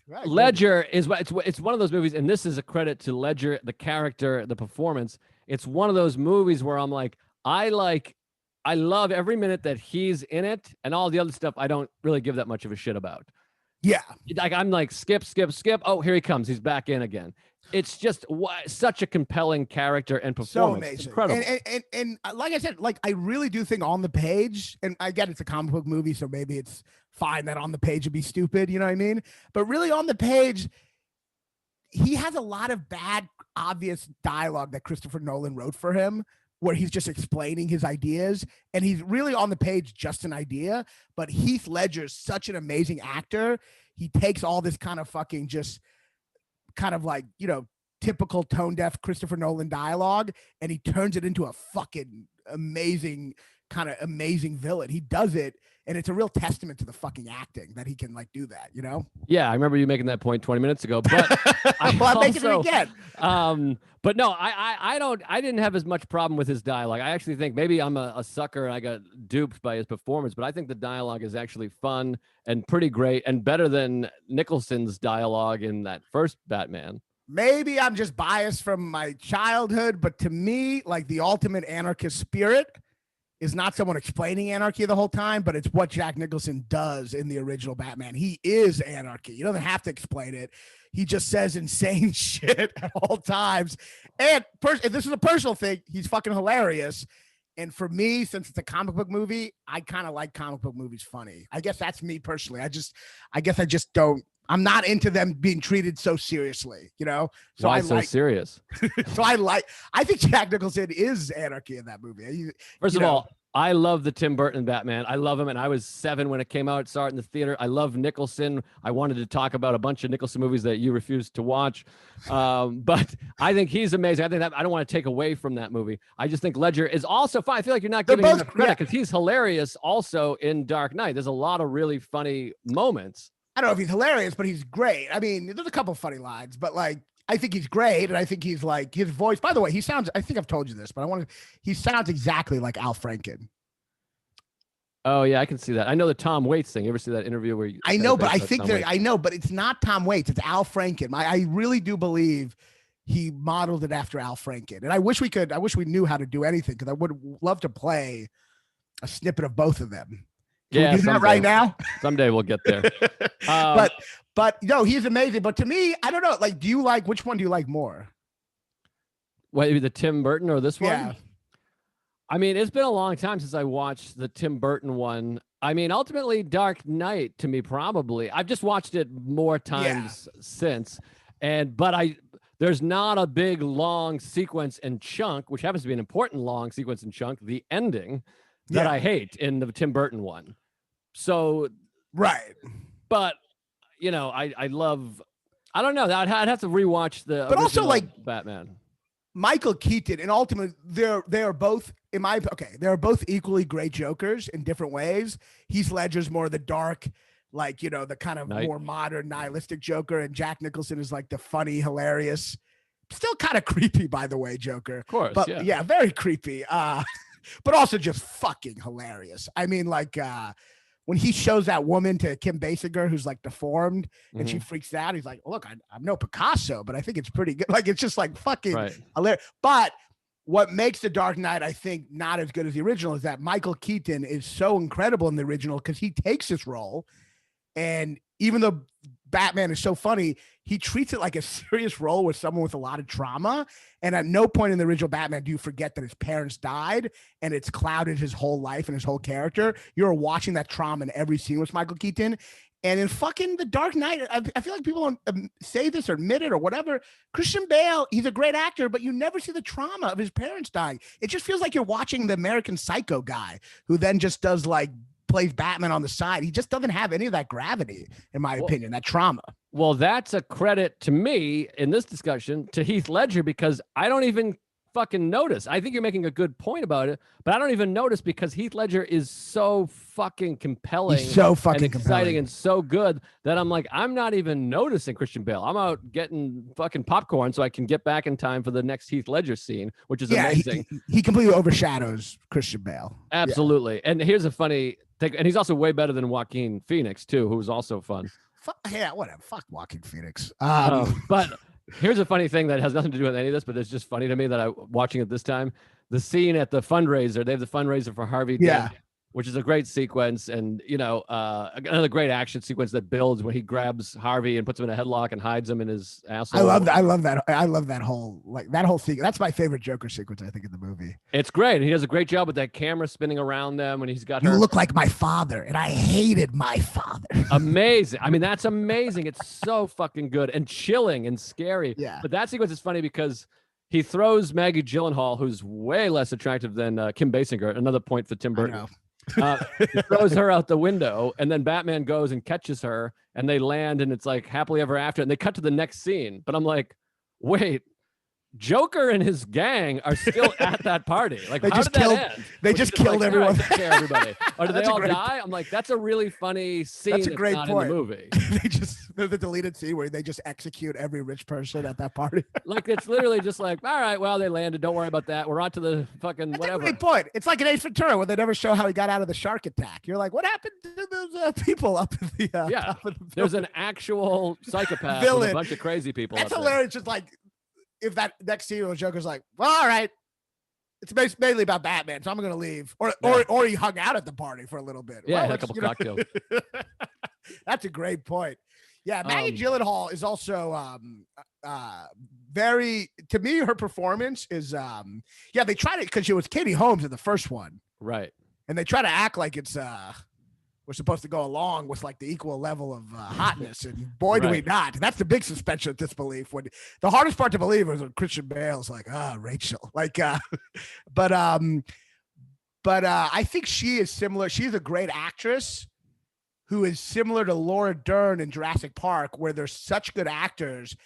Speaker 2: right, Ledger is it's one of those movies, and this is a credit to Ledger, the character, the performance. It's one of those movies where I'm like, I love every minute that he's in it, and all the other stuff I don't really give that much of a shit about.
Speaker 1: Yeah.
Speaker 2: Like I'm like, skip. Oh, here he comes. He's back in again. It's just such a compelling character and performance. So amazing. Incredible.
Speaker 1: And like I said, like I really do think on the page, and I get it's a comic book movie, so maybe it's fine that on the page would be stupid, you know what I mean? But really on the page, he has a lot of bad, obvious dialogue that Christopher Nolan wrote for him, where he's just explaining his ideas, and he's really on the page just an idea. But Heath Ledger's such an amazing actor. He takes all this kind of fucking just kind of like, you know, typical tone deaf Christopher Nolan dialogue, and he turns it into a fucking amazing villain. He does it, and it's a real testament to the fucking acting that he can like do that, you know?
Speaker 2: Yeah, I remember you making that point 20 minutes ago, but
Speaker 1: I'm making it again.
Speaker 2: But no, I didn't have as much problem with his dialogue. I actually think maybe I'm a sucker and I got duped by his performance, but I think the dialogue is actually fun and pretty great and better than Nicholson's dialogue in that first Batman.
Speaker 1: Maybe I'm just biased from my childhood, but to me, like the ultimate anarchist spirit is not someone explaining anarchy the whole time, but it's what Jack Nicholson does in the original Batman. He is anarchy. You don't have to explain it. He just says insane shit at all times. And if this is a personal thing, he's fucking hilarious. And for me, since it's a comic book movie, I kind of like comic book movies funny. I guess that's me personally. I guess I just don't. I'm not into them being treated so seriously, you know?
Speaker 2: So why so serious?
Speaker 1: So I think Jack Nicholson is anarchy in that movie.
Speaker 2: First of all, I love the Tim Burton Batman. I love him, and I was 7 when it came out. Saw it in the theater. I love Nicholson. I wanted to talk about a bunch of Nicholson movies that you refused to watch, but I think he's amazing. I think that I don't want to take away from that movie. I just think Ledger is also fine. I feel like you're not giving him enough credit because he's hilarious also in Dark Knight. There's a lot of really funny moments.
Speaker 1: I don't know if he's hilarious, but he's great. I mean, there's a couple of funny lines, but like, I think he's great. And I think he's like, his voice, by the way, I think I've told you this, but he sounds exactly like Al Franken.
Speaker 2: Oh yeah, I can see that. I know the Tom Waits thing. You ever see that interview where
Speaker 1: I know, but but it's not Tom Waits. It's Al Franken. I really do believe he modeled it after Al Franken. And I wish we knew how to do anything, because I would love to play a snippet of both of them. Can we do that right now?
Speaker 2: Someday we'll get there.
Speaker 1: But no, he's amazing. But to me, I don't know. Like, which one do you like more?
Speaker 2: Wait, the Tim Burton or this one?
Speaker 1: Yeah.
Speaker 2: I mean, it's been a long time since I watched the Tim Burton one. I mean, ultimately, Dark Knight to me, probably. I've just watched it more times since. But there's not a big long sequence and chunk, which happens to be an important long sequence and chunk, the ending, that I hate in the Tim Burton one. So,
Speaker 1: right.
Speaker 2: But, you know, I don't know. I'd have to rewatch the
Speaker 1: but also like
Speaker 2: Batman.
Speaker 1: Michael Keaton and ultimately they are both they're both equally great Jokers in different ways. Heath Ledger's more the dark, like, you know, the kind of more modern nihilistic Joker, and Jack Nicholson is like the funny, hilarious, still kind of creepy, by the way, Joker.
Speaker 2: Of course,
Speaker 1: but yeah, very creepy. But also just fucking hilarious. I mean, like when he shows that woman to Kim Basinger, who's like deformed, and she freaks out, he's like, look, I'm no Picasso, but I think it's pretty good. Like, it's just like fucking hilarious. But what makes The Dark Knight, I think, not as good as the original is that Michael Keaton is so incredible in the original, because he takes this role, and even though Batman is so funny, he treats it like a serious role with someone with a lot of trauma. And at no point in the original Batman do you forget that his parents died and it's clouded his whole life and his whole character. You're watching that trauma in every scene with Michael Keaton. And in fucking The Dark Knight, I feel like people don't say this or admit it or whatever. Christian Bale, he's a great actor, but you never see the trauma of his parents dying. It just feels like you're watching the American Psycho guy who then just does like plays Batman on the side. He just doesn't have any of that gravity, in my opinion, that trauma.
Speaker 2: Well, that's a credit to me in this discussion to Heath Ledger, because I don't even fucking notice. I think you're making a good point about it, but I don't even notice because Heath Ledger is so fucking compelling,
Speaker 1: he's so fucking
Speaker 2: and exciting
Speaker 1: compelling
Speaker 2: and so good that I'm like, I'm not even noticing Christian Bale. I'm out getting fucking popcorn so I can get back in time for the next Heath Ledger scene, which is amazing.
Speaker 1: He completely overshadows Christian Bale.
Speaker 2: Absolutely. And here's a funny thing, and he's also way better than Joaquin Phoenix too, who's also fun.
Speaker 1: Yeah, whatever. Fuck Joaquin Phoenix.
Speaker 2: But here's a funny thing that has nothing to do with any of this, but it's just funny to me that I'm watching it this time. The scene at the fundraiser, they have the fundraiser for Harvey Dent, which is a great sequence. And, you know, another great action sequence that builds when he grabs Harvey and puts him in a headlock and hides him in his asshole.
Speaker 1: I love that whole sequence. That's my favorite Joker sequence, I think, in the movie.
Speaker 2: It's great. And he does a great job with that camera spinning around them when he's got her.
Speaker 1: You look like my father, and I hated my father.
Speaker 2: Amazing. I mean, that's amazing. It's so fucking good and chilling and scary.
Speaker 1: Yeah.
Speaker 2: But that sequence is funny because he throws Maggie Gyllenhaal, who's way less attractive than Kim Basinger. Another point for Tim Burton. He throws her out the window, and then Batman goes and catches her, and they land, and it's like happily ever after, and they cut to the next scene. But I'm like, wait, Joker and his gang are still at that party. Like, how did that end?
Speaker 1: They just killed everyone.
Speaker 2: Take care of everybody. Or did they all die? I'm like, that's a really funny scene.
Speaker 1: That's a great point.
Speaker 2: In the movie.
Speaker 1: The deleted scene where they just execute every rich person at that party.
Speaker 2: Like, it's literally just like, all right, well, they landed. Don't worry about that. We're on to the fucking whatever.
Speaker 1: That's a great point. It's like an Ace Ventura where they never show how he got out of the shark attack. You're like, what happened to those people up in the top of the
Speaker 2: there's an actual psychopath
Speaker 1: villain.
Speaker 2: With a bunch of crazy people.
Speaker 1: That's hilarious. Just like, if that next scene was Joker's like, well, all right, it's mainly about Batman, so I'm gonna leave, or he hung out at the party for a little bit.
Speaker 2: Yeah, had a couple cocktails.
Speaker 1: That's a great point. Yeah, Maggie Gyllenhaal is also very, to me, her performance is they try to, because she was Katie Holmes in the first one,
Speaker 2: right?
Speaker 1: And they try to act like it's we're supposed to go along with like the equal level of hotness, and boy, do we not. That's the big suspension of disbelief. When the hardest part to believe was when Christian Bale's like, Rachel, like, but I think she is similar. She's a great actress who is similar to Laura Dern in Jurassic Park, where they're such good actors,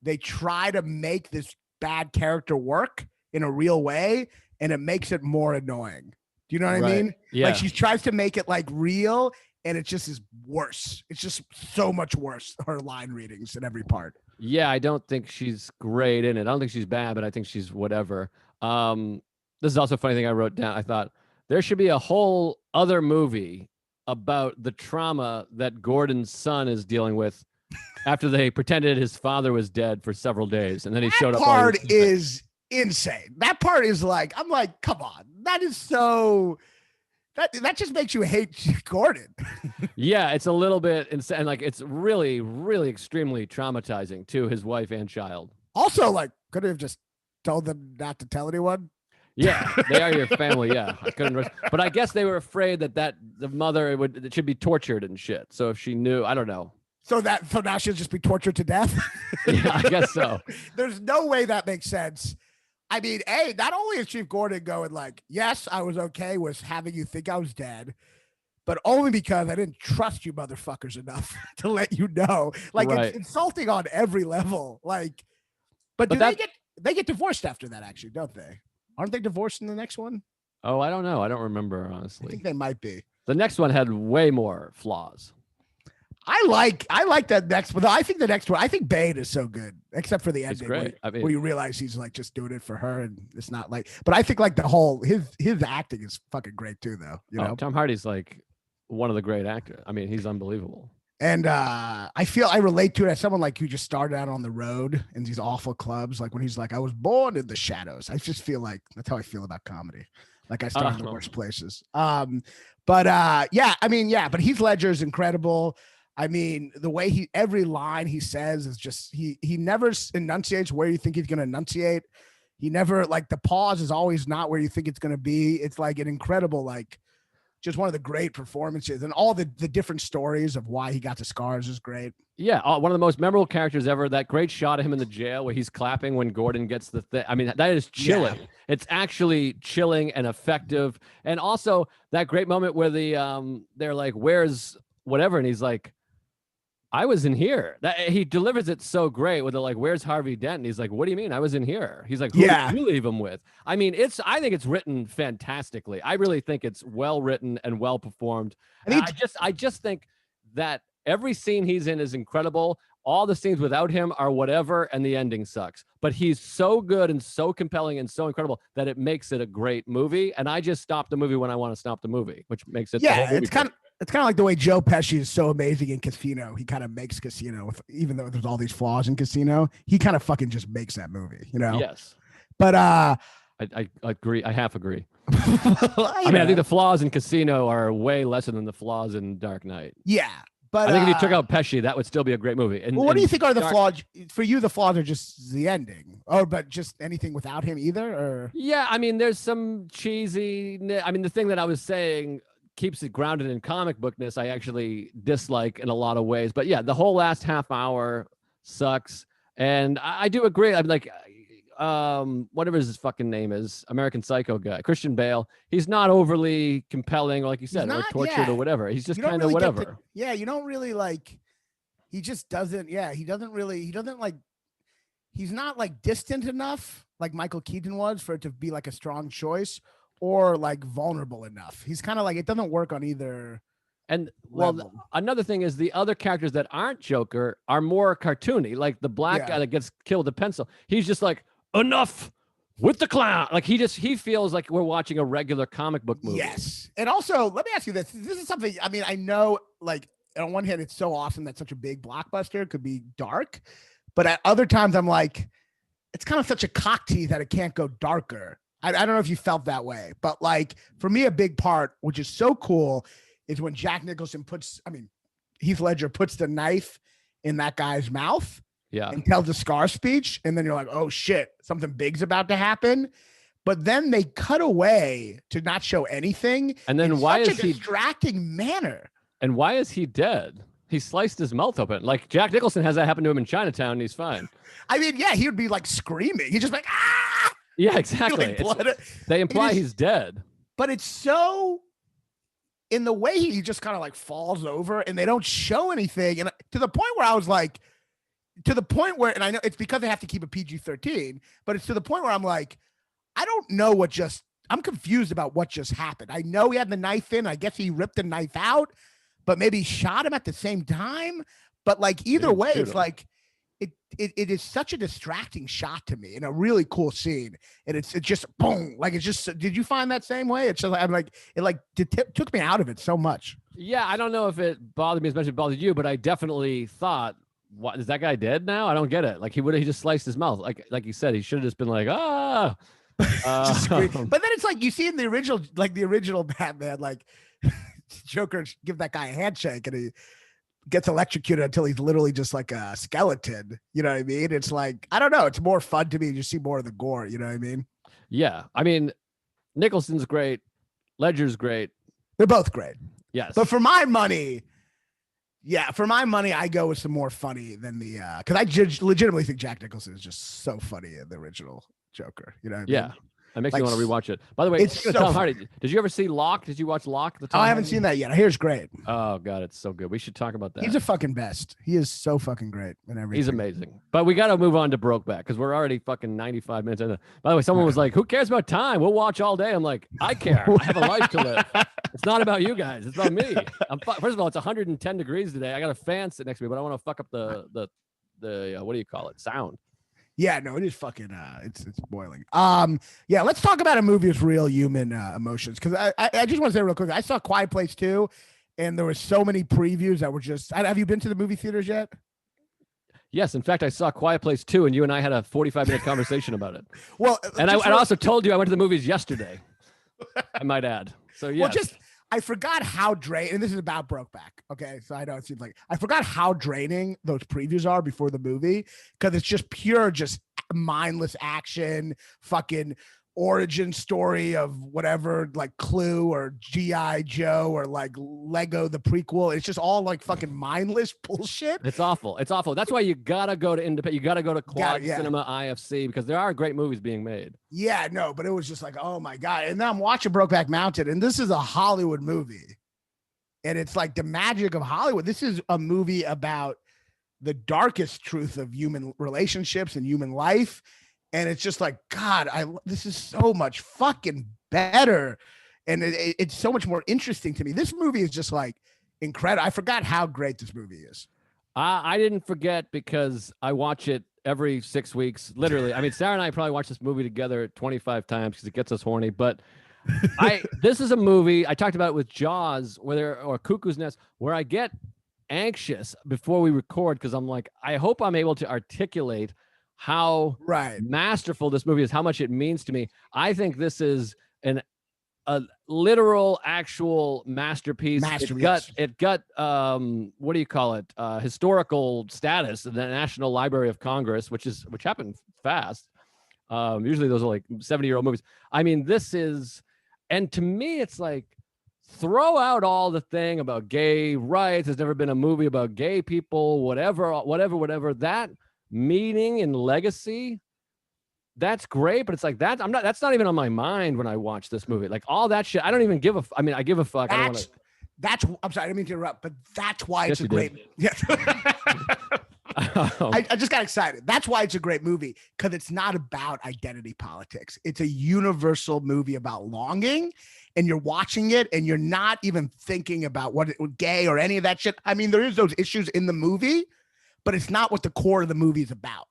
Speaker 1: they try to make this bad character work in a real way, and it makes it more annoying. Do you know what I mean?
Speaker 2: Yeah.
Speaker 1: Like, she tries to make it like real, and it just is worse. It's just so much worse, her line readings in every part.
Speaker 2: Yeah, I don't think she's great in it. I don't think she's bad, but I think she's whatever. This is also a funny thing I wrote down. I thought there should be a whole other movie about the trauma that Gordon's son is dealing with after they pretended his father was dead for several days, and then he showed up.
Speaker 1: That part is insane. That part is like, I'm like, come on. That is so, that just makes you hate Gordon.
Speaker 2: Yeah, it's a little bit insane. Like, it's really, really extremely traumatizing to his wife and child.
Speaker 1: Also, like, could have just told them not to tell anyone.
Speaker 2: Yeah, they are your family. Yeah, I couldn't. But I guess they were afraid that the mother it should be tortured and shit. So if she knew, I don't know.
Speaker 1: So now she'll just be tortured to death.
Speaker 2: Yeah, I guess so.
Speaker 1: There's no way that makes sense. I mean, not only is Chief Gordon going like, yes, I was okay with having you think I was dead, but only because I didn't trust you motherfuckers enough to let you know. Like, It's insulting on every level. Like, but they get divorced after that, actually, don't they? Aren't they divorced in the next one?
Speaker 2: Oh, I don't know. I don't remember, honestly.
Speaker 1: I think they might be.
Speaker 2: The next one had way more flaws.
Speaker 1: I like that next one. I think the next one, I think Bane is so good, except for the ending where you realize he's like just doing it for her, and it's not like, but I think like the whole, his acting is fucking great too, though. You know,
Speaker 2: Tom Hardy's like one of the great actors. I mean, he's unbelievable.
Speaker 1: And I feel I relate to it as someone like who just started out on the road in these awful clubs. Like when he's like, I was born in the shadows. I just feel like that's how I feel about comedy. Like I started in the worst places. But Heath Ledger is incredible. I mean, the way every line he says is just, he never enunciates where you think he's going to enunciate. He never, like, the pause is always not where you think it's going to be. It's like an incredible, like, just one of the great performances, and all the different stories of why he got the scars is great.
Speaker 2: Yeah, one of the most memorable characters ever. That great shot of him in the jail where he's clapping when Gordon gets the thing. I mean, that is chilling. Yeah. It's actually chilling and effective. And also that great moment where they're like, "Where's whatever?" And he's like, "I was in here." He delivers it so great with the like, "Where's Harvey Dent?" And he's like, "What do you mean? I was in here." He's like, "Who did you leave him with?" I mean, I think it's written fantastically. I really think it's well written and well performed. I just think that every scene he's in is incredible. All the scenes without him are whatever, and the ending sucks. But he's so good and so compelling and so incredible that it makes it a great movie. And I just stop the movie when I want to stop the movie, which makes it.
Speaker 1: Yeah, it's kind of like the way Joe Pesci is so amazing in Casino. He kind of makes Casino, even though there's all these flaws in Casino, he kind of fucking just makes that movie, you know?
Speaker 2: Yes.
Speaker 1: But
Speaker 2: I agree. I half agree. I mean, I think the flaws in Casino are way lesser than the flaws in Dark Knight.
Speaker 1: Yeah. But
Speaker 2: I think if you took out Pesci, that would still be a great movie. And,
Speaker 1: what do you think are the flaws for you? The flaws are just the ending, but just anything without him either? Or
Speaker 2: yeah, I mean, there's some cheesy. I mean, the thing that I was saying keeps it grounded in comic bookness. I actually dislike in a lot of ways, but yeah, the whole last half hour sucks. And I do agree. I'm like, whatever his fucking name is, American Psycho guy, Christian Bale. He's not overly compelling, or like you said, or tortured or whatever. He's just kind of really whatever.
Speaker 1: You don't really like. He just doesn't. Yeah, he doesn't like. He's not like distant enough, like Michael Keaton was, for it to be like a strong choice, or like vulnerable enough. He's kind of like, it doesn't work on either.
Speaker 2: And well, another thing is the other characters that aren't Joker are more cartoony. Like the black guy that gets killed with a pencil. He's just like, enough with the clown. Like he feels like we're watching a regular comic book movie.
Speaker 1: Yes. And also, let me ask you this. This is something, I mean, I know, like, on one hand, it's so awesome that such a big blockbuster could be dark. But at other times, I'm like, it's kind of such a cock tease that it can't go darker. I don't know if you felt that way. But like, for me, a big part, which is so cool, is when Jack Nicholson Heath Ledger puts the knife in that guy's mouth.
Speaker 2: Yeah.
Speaker 1: And tells the scar speech. And then you're like, oh shit, something big's about to happen. But then they cut away to not show anything.
Speaker 2: And then why is he
Speaker 1: distracting manner?
Speaker 2: And why is he dead? He sliced his mouth open. Like Jack Nicholson has that happen to him in Chinatown, and he's fine.
Speaker 1: I mean, yeah, he would be like screaming. He's just like, ah.
Speaker 2: Yeah, exactly. They imply he's dead.
Speaker 1: But it's so, in the way he just kind of like falls over and they don't show anything. And to the point where I was like, and I know it's because they have to keep a PG-13, but it's to the point where I'm like, I don't know I'm confused about what just happened. I know he had the knife in. I guess he ripped the knife out, but maybe he shot him at the same time. But like either way, it's like, it is such a distracting shot to me in a really cool scene. And it's just boom. Like it's just, did you find that same way? It's just, I'm like, it took me out of it so much.
Speaker 2: Yeah. I don't know if it bothered me as much as it bothered you, but I definitely thought, what is that guy dead now? I don't get it. Like he just sliced his mouth. Like you said, he should have just been like, ah.
Speaker 1: But then it's like you see in the original Batman, like Joker give that guy a handshake and he gets electrocuted until he's literally just like a skeleton. You know what I mean? It's like, I don't know. It's more fun to me. You see more of the gore. You know what I mean?
Speaker 2: Yeah. I mean, Nicholson's great. Ledger's great.
Speaker 1: They're both great.
Speaker 2: Yes.
Speaker 1: But for my money, I go with some more funny than because I legitimately think Jack Nicholson is just so funny in the original Joker. You know what I mean?
Speaker 2: Yeah. It makes me want to rewatch it. By the way,
Speaker 1: it's so
Speaker 2: Tom Hardy, did you ever see Locke? Did you watch Locke?
Speaker 1: I haven't seen that yet. I hear it's great.
Speaker 2: Oh God, it's so good. We should talk about that.
Speaker 1: He's a fucking best. He is so fucking great in everything.
Speaker 2: He's amazing. But we got to move on to Brokeback because we're already fucking 95 minutes in. By the way, someone was like, "Who cares about time? We'll watch all day." I'm like, I care. I have a life to live. It's not about you guys. It's about me. First of all, it's 110 degrees today. I got a fan sit next to me, but I want to fuck up the what do you call it? Sound.
Speaker 1: Yeah, no, it is fucking it's boiling. Yeah, let's talk about a movie with real human emotions. Cause I just want to say real quick, I saw Quiet Place 2, and there were so many previews that were just, have you been to the movie theaters yet?
Speaker 2: Yes, in fact, I saw Quiet Place 2, and you and I had a 45-minute conversation about it.
Speaker 1: Well,
Speaker 2: and I also told you I went to the movies yesterday. I might add. So yeah.
Speaker 1: Well, I forgot how draining, and this is about Brokeback. Okay, so I know it seems like I forgot how draining those previews are before the movie because it's just pure, just mindless action, fucking origin story of whatever, like Clue or G.I. Joe or like Lego the prequel. It's just all like fucking mindless bullshit.
Speaker 2: It's awful. It's awful. That's why you gotta go to independent. You gotta go to Quad Cinema IFC, because there are great movies being made.
Speaker 1: Yeah, no, but it was just like, oh my God. And then I'm watching Brokeback Mountain, and this is a Hollywood movie. And it's like the magic of Hollywood. This is a movie about the darkest truth of human relationships and human life. And it's just like, God, this is so much fucking better. And it's so much more interesting to me. This movie is just like incredible. I forgot how great this movie is.
Speaker 2: I didn't forget, because I watch it every 6 weeks, literally. I mean, Sarah and I probably watch this movie together 25 times because it gets us horny. But this is a movie, I talked about it with Jaws, or Cuckoo's Nest, where I get anxious before we record, because I'm like, I hope I'm able to articulate how masterful this movie is, how much it means to me. I think this is a literal, actual masterpiece. It got what do you call it? Historical status in the National Library of Congress, which happened fast. Usually those are like 70-year-old movies. I mean, this is, and to me, it's like, throw out all the thing about gay rights. There's never been a movie about gay people, whatever. That meaning and legacy, that's great, but it's like that's not even on my mind when I watch this movie. Like all that shit, I don't even give a I mean, I give a fuck. I'm sorry, I didn't mean to interrupt, but that's why it's a great
Speaker 1: I just got excited. That's why it's a great movie, because it's not about identity politics. It's a universal movie about longing, and you're watching it and you're not even thinking about what gay or any of that shit. I mean, there is those issues in the movie, but it's not what the core of the movie is about.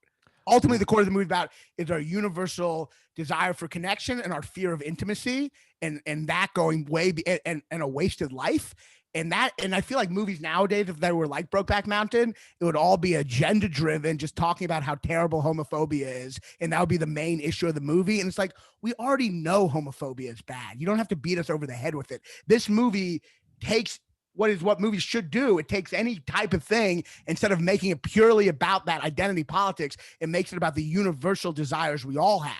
Speaker 1: Ultimately, the core of the movie about is our universal desire for connection and our fear of intimacy, and that going way and a wasted life. And I feel like movies nowadays, if they were like Brokeback Mountain, it would all be agenda driven, just talking about how terrible homophobia is. And that would be the main issue of the movie. And it's like, we already know homophobia is bad. You don't have to beat us over the head with it. This movie takes what movies should do. It takes any type of thing, instead of making it purely about that identity politics, it makes it about the universal desires we all have.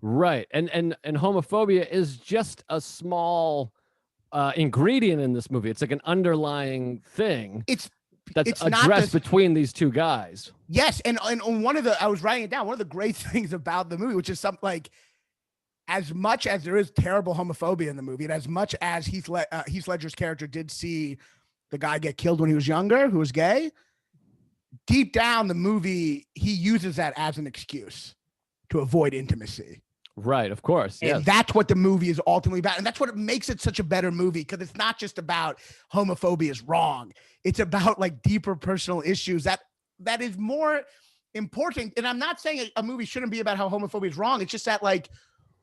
Speaker 2: Right. And homophobia is just a small ingredient in this movie. It's like an underlying thing. It's addressed between these two guys.
Speaker 1: Yes, and I was writing it down. One of the great things about the movie, which is something like, as much as there is terrible homophobia in the movie, and as much as Heath Ledger's character did see the guy get killed when he was younger, who was gay, deep down the movie, he uses that as an excuse to avoid intimacy.
Speaker 2: Right, of course.
Speaker 1: And that's what the movie is ultimately about. And that's what makes it such a better movie, because it's not just about homophobia is wrong. It's about like deeper personal issues that is more important. And I'm not saying a movie shouldn't be about how homophobia is wrong. It's just that, like,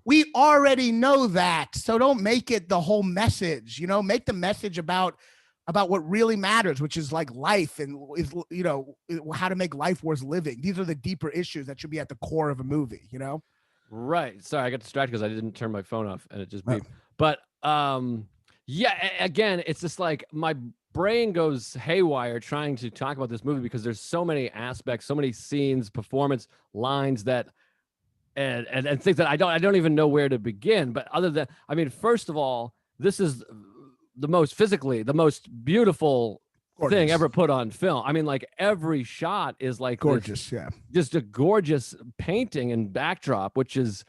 Speaker 1: we already know that. So don't make it the whole message, make the message about what really matters, which is like life and is, how to make life worth living. These are the deeper issues that should be at the core of a movie,
Speaker 2: Right. Sorry, I got distracted because I didn't turn my phone off and it just beeped. But again, it's just like my brain goes haywire trying to talk about this movie, because there's so many aspects, so many scenes, performance lines that and things that I don't even know where to begin. But other than, I mean, first of all, this is the most beautiful thing ever put on film. I mean, like every shot is like
Speaker 1: gorgeous,
Speaker 2: just a gorgeous painting and backdrop, which is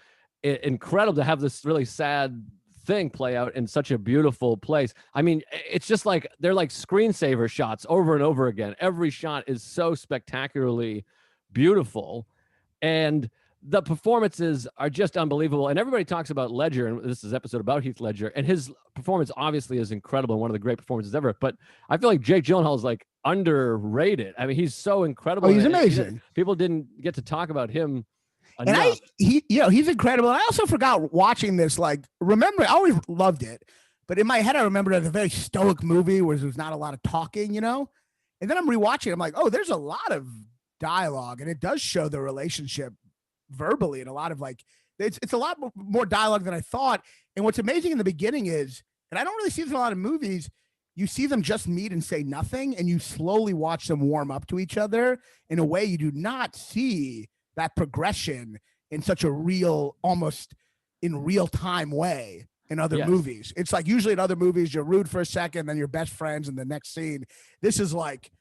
Speaker 2: incredible to have this really sad thing play out in such a beautiful place. I mean, it's just like they're like screensaver shots over and over again. Every shot is so spectacularly beautiful, and the performances are just unbelievable. And everybody talks about Ledger, and this is an episode about Heath Ledger, and his performance obviously is incredible and one of the great performances ever. But I feel like Jake Gyllenhaal is like underrated. I mean, he's so incredible.
Speaker 1: Oh, he's amazing.
Speaker 2: People didn't get to talk about him enough.
Speaker 1: And he's incredible. And I also forgot watching this, like, remember, I always loved it, but in my head, I remember it as a very stoic movie where there's not a lot of talking, And then I'm rewatching it. I'm like, oh, there's a lot of dialogue, and it does show the relationship verbally, and a lot of like, it's a lot more dialogue than I thought. And what's amazing in the beginning is, and I don't really see this in a lot of movies, you see them just meet and say nothing, and you slowly watch them warm up to each other in a way you do not see that progression in such a real, almost in real time way in other
Speaker 2: Yes.
Speaker 1: movies. It's like usually in other movies, you're rude for a second, then you're best friends in the next scene. This is like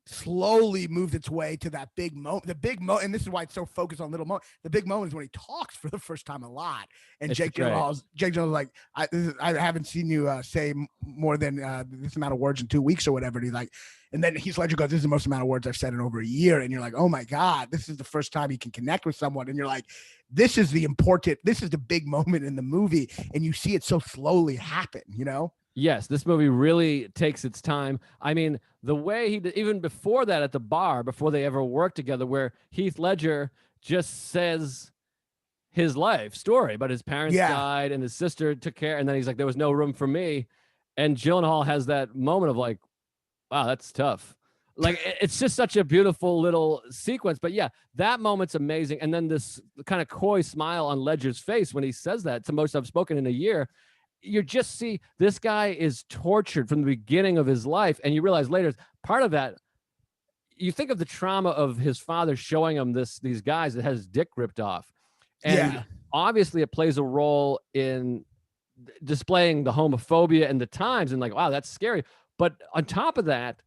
Speaker 1: slowly moved its way to that big moment. The big moment, and this is why it's so focused on little moments. The big moment is when he talks for the first time a lot, and
Speaker 2: It's
Speaker 1: Jake
Speaker 2: great.
Speaker 1: Gyllenhaal's like, I haven't seen you say more than this amount of words in 2 weeks or whatever. And he's like, and then Heath Ledger goes, "This is the most amount of words I've said in over a year." And you're like, "Oh my God, this is the first time he can connect with someone." And you're like, this is the big moment in the movie, and you see it so slowly happen, you know?
Speaker 2: Yes, this movie really takes its time. I mean, the way he did, even before that at the bar, before they ever worked together, where Heath Ledger just says his life story, but his parents died and his sister took care, and then he's like, there was no room for me. And Gyllenhaal has that moment of like, wow, that's tough. Like, it's just such a beautiful little sequence. But yeah, that moment's amazing. And then this kind of coy smile on Ledger's face when he says that, it's the most I've spoken in a year. You just see this guy is tortured from the beginning of his life, and you realize later part of that, you think of the trauma of his father showing him these guys that had his dick ripped off, and obviously it plays a role in displaying the homophobia and the times, and like, wow, that's scary. But on top of that,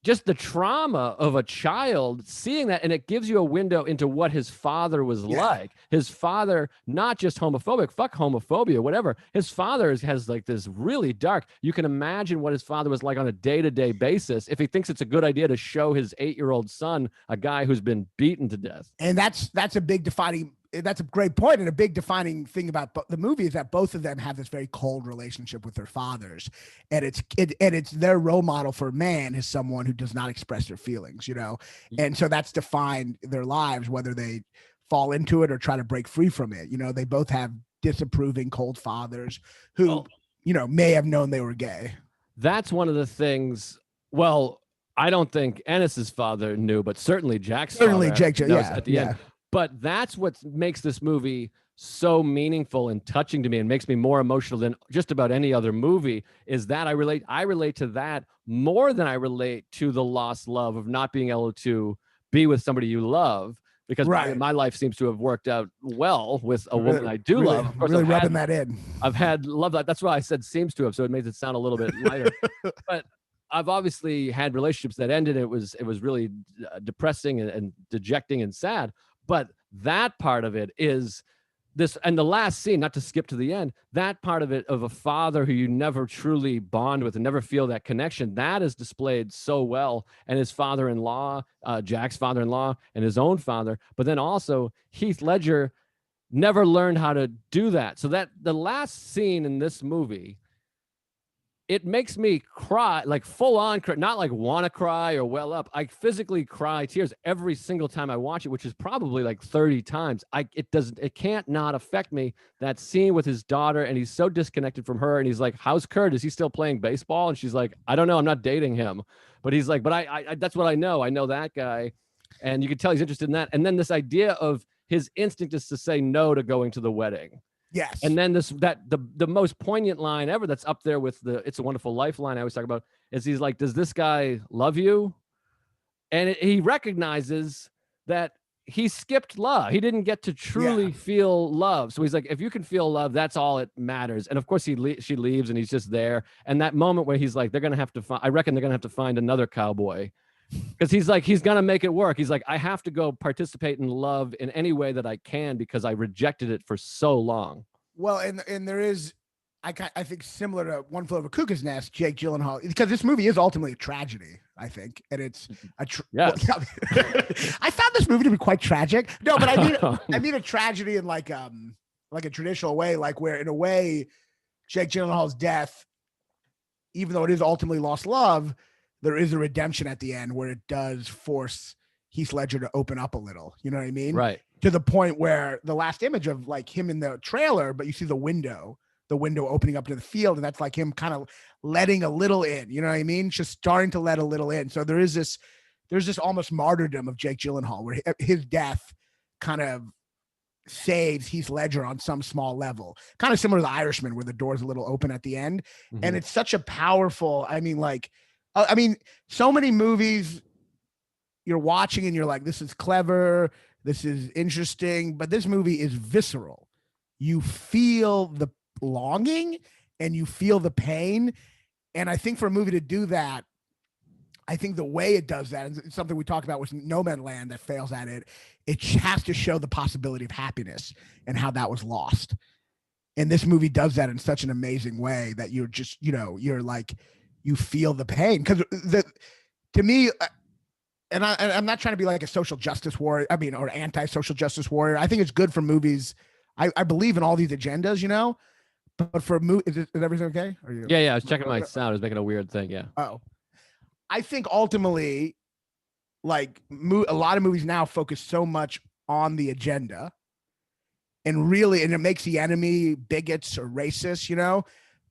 Speaker 2: just the trauma of a child seeing that, and it gives you a window into what his father was like. His father, not just homophobic, fuck homophobia, whatever. His father has like this really dark, you can imagine what his father was like on a day-to-day basis if he thinks it's a good idea to show his 8-year-old son a guy who's been beaten to death. And that's a great point, and a big defining thing about the movie is that both of them have this very cold relationship with their fathers, and it's their role model for man is someone who does not express their feelings, you know, and so that's defined their lives, whether they fall into it or try to break free from it. You know, they both have disapproving, cold fathers who, you know, may have known they were gay. That's one of the things. Well, I don't think Ennis's father knew, but certainly Jack's father
Speaker 1: Jake,
Speaker 2: at the end. But that's what makes this movie so meaningful and touching to me and makes me more emotional than just about any other movie, is that I relate to that more than I relate to the lost love of not being able to be with somebody you love, because my life seems to have worked out well with a woman I do love. Of course,
Speaker 1: really rubbing that in.
Speaker 2: I've had love that. That's why I said seems to have, so it makes it sound a little bit lighter. But I've obviously had relationships that ended. It was really depressing and dejecting and sad. But that part of it is this, and the last scene, not to skip to the end, that part of it, of a father who you never truly bond with and never feel that connection, that is displayed so well. And his father-in-law, Jack's father-in-law, and his own father, but then also Heath Ledger never learned how to do that. So that the last scene in this movie, it makes me cry, like full on, not like want to cry or well up. I physically cry tears every single time I watch it, which is probably like 30 times. It can't not affect me. That scene with his daughter, and he's so disconnected from her, and he's like, how's Kurt? Is he still playing baseball? And she's like, I don't know. I'm not dating him. But he's like, but I that's what I know. I know that guy. And you can tell he's interested in that. And then this idea of his instinct is to say no to going to the wedding.
Speaker 1: Yes.
Speaker 2: And then the most poignant line ever that's up there with the It's a Wonderful Life line I always talk about is he's like, does this guy love you? And he recognizes that he skipped love. He didn't get to truly feel love. So he's like, if you can feel love, that's all it matters. And of course she leaves and he's just there. And that moment where he's like, I reckon they're going to have to find another cowboy. Because he's like, he's going to make it work. He's like, I have to go participate in love in any way that I can because I rejected it for so long.
Speaker 1: Well, and there is, I think, similar to One Flew Over Cuckoo's Nest, Jake Gyllenhaal, because this movie is ultimately a tragedy, I think. And it's I found this movie to be quite tragic. No, but I mean a tragedy in like a traditional way, like where in a way, Jake Gyllenhaal's death, even though it is ultimately lost love, there is a redemption at the end where it does force Heath Ledger to open up a little. You know what I mean?
Speaker 2: Right.
Speaker 1: To the point where the last image of like him in the trailer, but you see the window opening up to the field, and that's like him kind of letting a little in. You know what I mean? Just starting to let a little in. So there's this almost martyrdom of Jake Gyllenhaal where his death kind of saves Heath Ledger on some small level, kind of similar to The Irishman where the door's a little open at the end. Mm-hmm. And it's such a powerful, so many movies you're watching and you're like, this is clever, this is interesting, but this movie is visceral. you feel the longing and you feel the pain. And I think for a movie to do that, I think the way it does that, and it's something we talked about with No Man's Land that fails at it, it has to show the possibility of happiness and how that was lost. And this movie does that in such an amazing way that you're just, you're like, you feel the pain. Because to me, and I'm not trying to be like a social justice warrior, or anti-social justice warrior. I think it's good for movies. I believe in all these agendas, but for a movie, is everything okay? Are you?
Speaker 2: Yeah, I was checking my sound. I was making a weird thing. Yeah.
Speaker 1: Oh, I think ultimately, like a lot of movies now focus so much on the agenda, and it makes the enemy bigots or racists,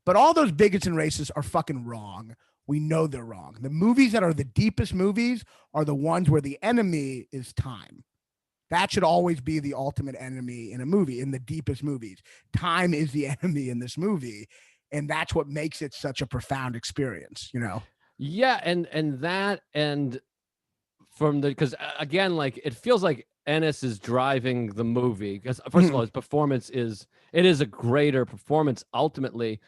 Speaker 1: but all those bigots and racists are fucking wrong. We know they're wrong. The movies that are the deepest movies are the ones where the enemy is time. That should always be the ultimate enemy in a movie, in the deepest movies. Time is the enemy in this movie. And that's what makes it such a profound experience,
Speaker 2: Yeah. And because again, like it feels like Ennis is driving the movie because first of all, his performance is a greater performance ultimately,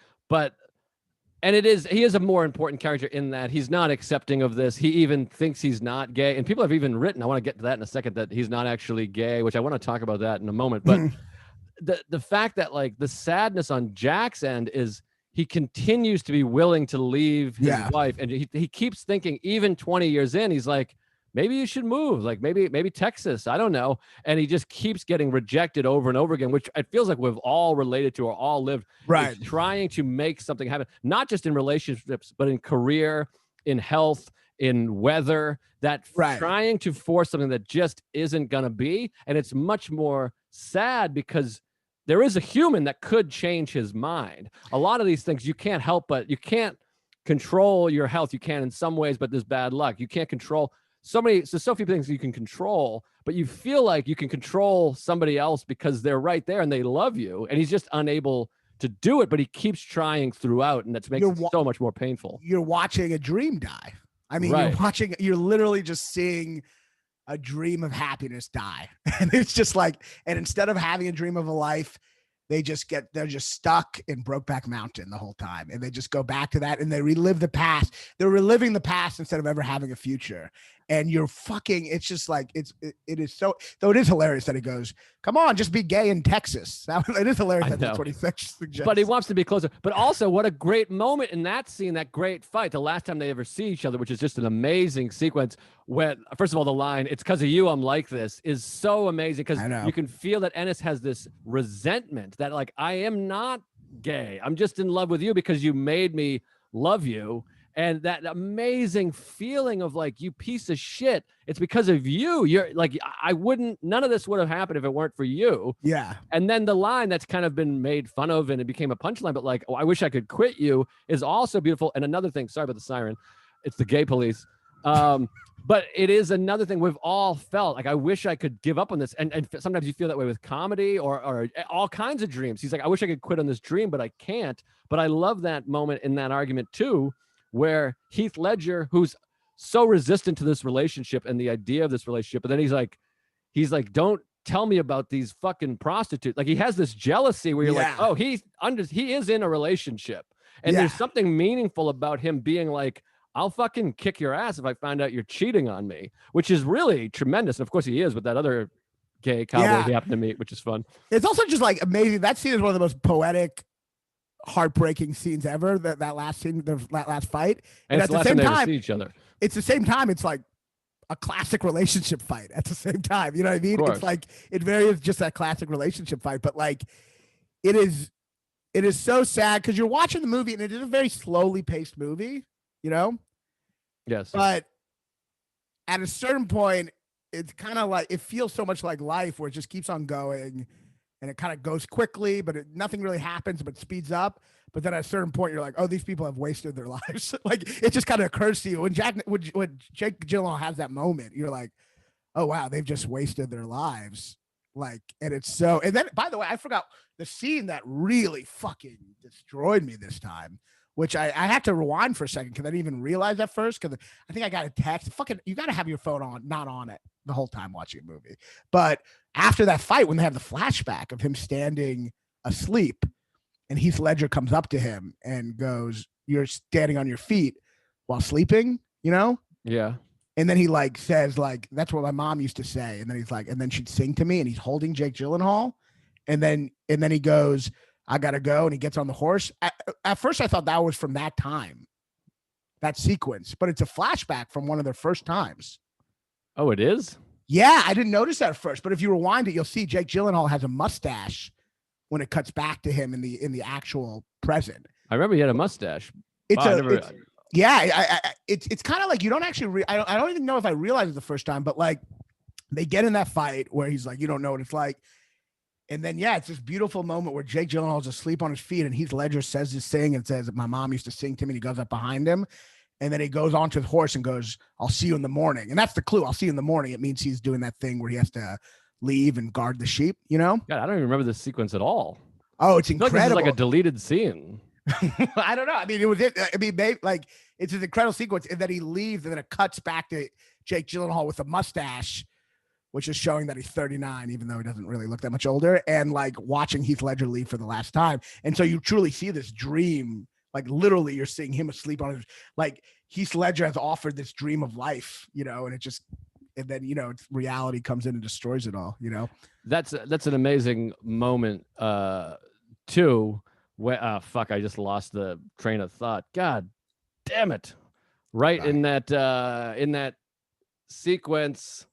Speaker 2: he is a more important character in that he's not accepting of this. He even thinks he's not gay. And people have even written, I want to get to that in a second, that he's not actually gay, which I want to talk about that in a moment. But the fact that like the sadness on Jack's end is he continues to be willing to leave his wife. And he keeps thinking, even 20 years in, he's like, maybe you should move, like maybe Texas, I don't know. And he just keeps getting rejected over and over again, which it feels like we've all related to or all lived.
Speaker 1: Right.
Speaker 2: It's trying to make something happen, not just in relationships, but in career, in health, in weather, trying to force something that just isn't going to be. And it's much more sad because there is a human that could change his mind. A lot of these things you can't help, but you can't control your health. You can in some ways, but there's bad luck. You can't control so few things you can control, but you feel like you can control somebody else because they're right there and they love you. And he's just unable to do it, but he keeps trying throughout. And that makes it so much more painful.
Speaker 1: You're watching a dream die. I mean, you're literally just seeing a dream of happiness die. And it's just like, and instead of having a dream of a life, they're just stuck in Brokeback Mountain the whole time. And they just go back to that and they relive the past. They're reliving the past instead of ever having a future. And it's just like, it is so, though it is hilarious that he goes, come on, just be gay in Texas. It is hilarious that's what he suggests.
Speaker 2: But he wants to be closer. But also, what a great moment in that scene, that great fight, the last time they ever see each other, which is just an amazing sequence. When, first of all, the line, "It's because of you I'm like this," is so amazing because you can feel that Ennis has this resentment that like, I am not gay. I'm just in love with you because you made me love you. And that amazing feeling of like, you piece of shit, it's because of you. You're like, none of this would have happened if it weren't for you.
Speaker 1: Yeah.
Speaker 2: And then the line that's kind of been made fun of and it became a punchline, but like, oh, I wish I could quit you is also beautiful. And another thing, sorry about the siren, it's the gay police. But it is another thing we've all felt like, I wish I could give up on this. And sometimes you feel that way with comedy or all kinds of dreams. He's like, I wish I could quit on this dream, but I can't. But I love that moment in that argument too, where Heath Ledger, who's so resistant to this relationship and the idea of this relationship, but then he's like, don't tell me about these fucking prostitutes. Like he has this jealousy where you're like, oh, he is in a relationship. And there's something meaningful about him being like, I'll fucking kick your ass if I find out you're cheating on me, which is really tremendous. And of course he is with that other gay cowboy he happened to meet, which is fun.
Speaker 1: It's also just like amazing. That scene is one of the most poetic, heartbreaking scenes ever. That last scene, that last fight.
Speaker 2: And at the same time, see each other.
Speaker 1: It's the same time. It's like a classic relationship fight at the same time. You know what I mean? It's like, it very is just that classic relationship fight, but like it is so sad because you're watching the movie and it is a very slowly paced movie,
Speaker 2: Yes.
Speaker 1: But at a certain point, it's kind of like, it feels so much like life where it just keeps on going and it kind of goes quickly, but nothing really happens, but speeds up. But then at a certain point, you're like, oh, these people have wasted their lives. Like it just kind of occurs to you when Jake Gyllenhaal has that moment, you're like, oh wow, they've just wasted their lives. Like, and it's so, and then by the way, I forgot the scene that really fucking destroyed me this time, which I had to rewind for a second because I didn't even realize at first because I think I got a text. Fucking, you got to have your phone on, not on it the whole time watching a movie. But after that fight, when they have the flashback of him standing asleep, and Heath Ledger comes up to him and goes, "You're standing on your feet while sleeping," you know?
Speaker 2: Yeah.
Speaker 1: And then he like says like, "That's what my mom used to say." And then he's like, and then she'd sing to me, and he's holding Jake Gyllenhaal, and then he goes, "I gotta go," and he gets on the horse. At first, I thought that was from that time, that sequence, but it's a flashback from one of their first times.
Speaker 2: Oh, it is?
Speaker 1: Yeah, I didn't notice that at first, but if you rewind it, you'll see Jake Gyllenhaal has a mustache when it cuts back to him in the actual present.
Speaker 2: I remember he had a mustache.
Speaker 1: It's it's kind of like you don't actually. I don't even know if I realized it the first time, but like they get in that fight where he's like, "You don't know what it's like," and then it's this beautiful moment where Jake Gyllenhaal's asleep on his feet, and Heath Ledger says this thing and says, "My mom used to sing to me." And he goes up behind him, and then he goes onto the horse and goes, "I'll see you in the morning," and that's the clue. "I'll see you in the morning." It means he's doing that thing where he has to leave and guard the sheep. You know?
Speaker 2: God, I don't even remember this sequence at all.
Speaker 1: Oh, it's incredible!
Speaker 2: Like this is like a deleted scene.
Speaker 1: I don't know. I mean, it was it. I mean, like it's an incredible sequence, and then he leaves, and then it cuts back to Jake Gyllenhaal with a mustache, which is showing that he's 39, even though he doesn't really look that much older, and like watching Heath Ledger leave for the last time. And so you truly see this dream, like literally, you're seeing him asleep on his, like Heath Ledger has offered this dream of life, you know, and it just, and then reality comes in and destroys it all, you know.
Speaker 2: That's an amazing moment, too. Where fuck, I just lost the train of thought. God damn it! Right. in that sequence.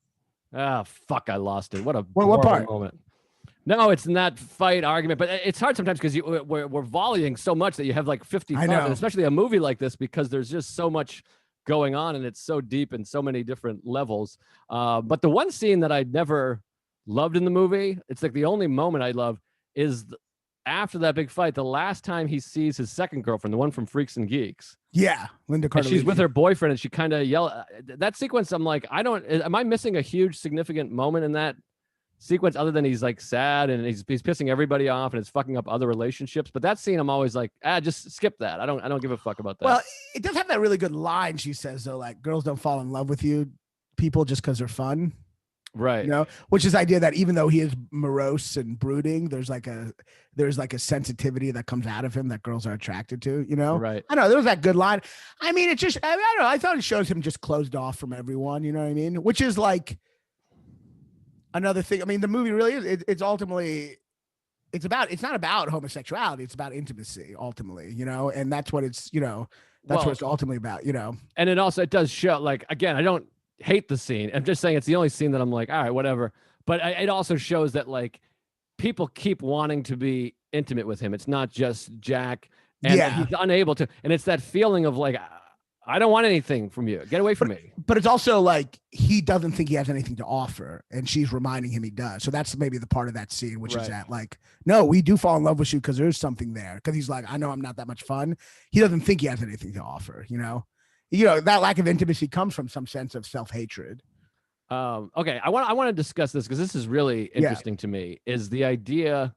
Speaker 2: Fuck, I lost it. What
Speaker 1: part?
Speaker 2: Moment. No, it's in that fight argument, but it's hard sometimes because we're volleying so much that you have like 50 thoughts, and especially a movie like this because there's just so much going on and it's so deep in so many different levels. But the one scene that I never loved in the movie, it's like the only moment I love is after that big fight, the last time he sees his second girlfriend, the one from Freaks and Geeks.
Speaker 1: Yeah, Linda Cardellini.
Speaker 2: She's with her boyfriend, and she kind of yells. That sequence, I'm like, am I missing a huge significant moment in that sequence other than he's like sad and he's pissing everybody off and it's fucking up other relationships? But that scene, I'm always like, just skip that. I don't give a fuck about that.
Speaker 1: Well, it does have that really good line she says though, like girls don't fall in love with you people just because they're fun.
Speaker 2: Right.
Speaker 1: You know, which is the idea that even though he is morose and brooding, there's like a sensitivity that comes out of him that girls are attracted to, you know?
Speaker 2: Right.
Speaker 1: I know there was that good line. I mean, it just, I don't know. I thought it shows him just closed off from everyone, you know what I mean? Which is like another thing. I mean, the movie really is, it's ultimately, it's not about homosexuality. It's about intimacy ultimately, you know? And that's what it's, you know, what it's ultimately about, you know?
Speaker 2: And it does show, like, again, I don't hate the scene. I'm just saying it's the only scene that I'm like, all right, whatever. But it also shows that like people keep wanting to be intimate with him. It's not just Jack, and he's unable to. And it's that feeling of like, I don't want anything from you. Get away from me.
Speaker 1: But it's also like he doesn't think he has anything to offer, and she's reminding him he does. So that's maybe the part of that scene, which is that like, no, we do fall in love with you because there's something there. Because he's like, I know I'm not that much fun. He doesn't think he has anything to offer, you know. You know, that lack of intimacy comes from some sense of self-hatred.
Speaker 2: Okay, I want to discuss this because this is really interesting to me, is the idea,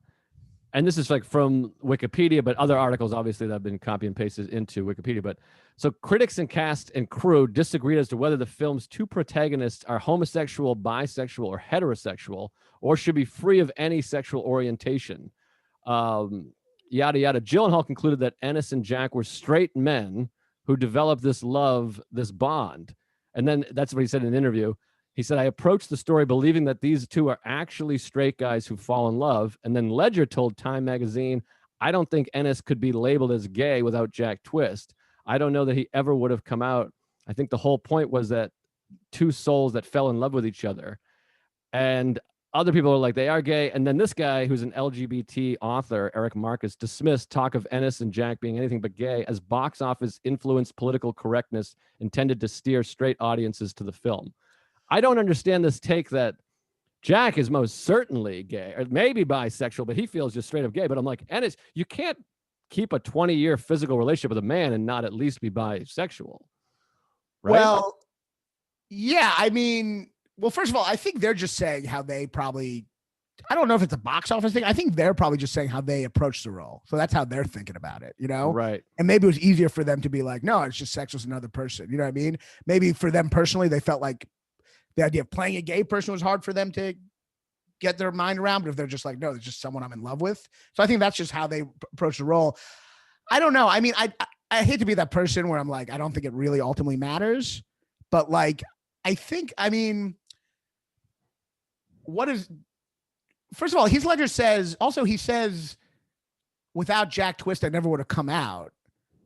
Speaker 2: and this is like from Wikipedia, but other articles obviously that have been copy and pasted into Wikipedia. But so critics and cast and crew disagreed as to whether the film's two protagonists are homosexual, bisexual, or heterosexual, or should be free of any sexual orientation. Yada, yada. Gyllenhaal concluded that Ennis and Jack were straight men who developed this love, this bond. And then that's what he said in an interview. He said, I approached the story believing that these two are actually straight guys who fall in love. And then Ledger told Time magazine, I don't think Ennis could be labeled as gay without Jack Twist. I don't know that he ever would have come out. I think the whole point was that two souls that fell in love with each other. And other people are like, they are gay. And then this guy, who's an LGBT author, Eric Marcus, dismissed talk of Ennis and Jack being anything but gay as box office influenced political correctness intended to steer straight audiences to the film. I don't understand this take that Jack is most certainly gay, or maybe bisexual, but he feels just straight up gay. But I'm like, Ennis, you can't keep a 20-year physical relationship with a man and not at least be bisexual. Right?
Speaker 1: Well, yeah, I mean, well, first of all, I think they're just saying how they probably, I don't know if it's a box office thing. I think they're probably just saying how they approach the role. So that's how they're thinking about it, you know?
Speaker 2: Right.
Speaker 1: And maybe it was easier for them to be like, no, it's just sex with another person. You know what I mean? Maybe for them personally, they felt like the idea of playing a gay person was hard for them to get their mind around. But if they're just like, no, it's just someone I'm in love with. So I think that's just how they approach the role. I don't know. I mean, I hate to be that person where I'm like, I don't think it really ultimately matters. But like, I think, I mean, first of all, Heath Ledger says, also he says, without Jack Twist, I never would have come out.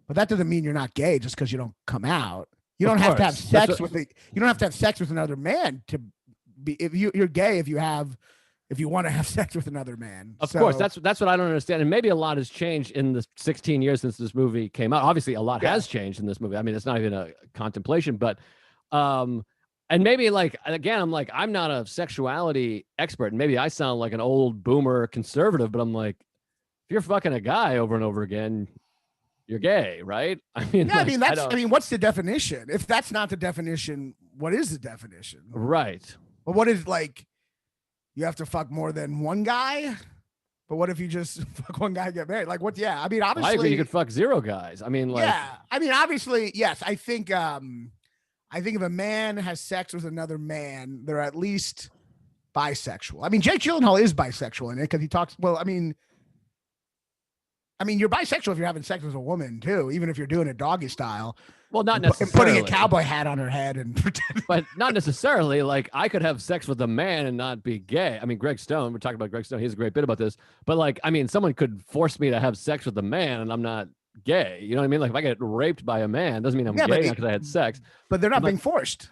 Speaker 1: But that doesn't mean you're not gay just because you don't come out. You don't have to have sex with you don't have to have sex with another man to be, if you're gay, if you want to have sex with another man.
Speaker 2: Of course, that's what I don't understand. And maybe a lot has changed in the 16 years since this movie came out. Obviously, a lot has changed in this movie. I mean, it's not even a contemplation, but and maybe like, again, I'm like, I'm not a sexuality expert. And maybe I sound like an old boomer conservative, but I'm like, if you're fucking a guy over and over again, you're gay, right? I mean,
Speaker 1: yeah, like, I mean, what's the definition? If that's not the definition, what is the definition?
Speaker 2: Right.
Speaker 1: Well, what is, like, you have to fuck more than one guy? But what if you just fuck one guy and get married? Like, what? Yeah, I mean, obviously,
Speaker 2: I agree. You could fuck 0 guys. I mean, like,
Speaker 1: yeah, I mean, obviously, yes. I think if a man has sex with another man, they're at least bisexual. I mean, Jake Gyllenhaal is bisexual in it because he talks. Well, I mean, you're bisexual if you're having sex with a woman too, even if you're doing it doggy style.
Speaker 2: Well, not necessarily.
Speaker 1: And putting a cowboy hat on her head and pretend.
Speaker 2: But not necessarily. Like, I could have sex with a man and not be gay. I mean, Greg Stone, we're talking about Greg Stone. He has a great bit about this. But like, I mean, someone could force me to have sex with a man and I'm not gay. You know what I mean? Like, if I get raped by a man, doesn't mean I'm gay because I had sex.
Speaker 1: But they're not being forced.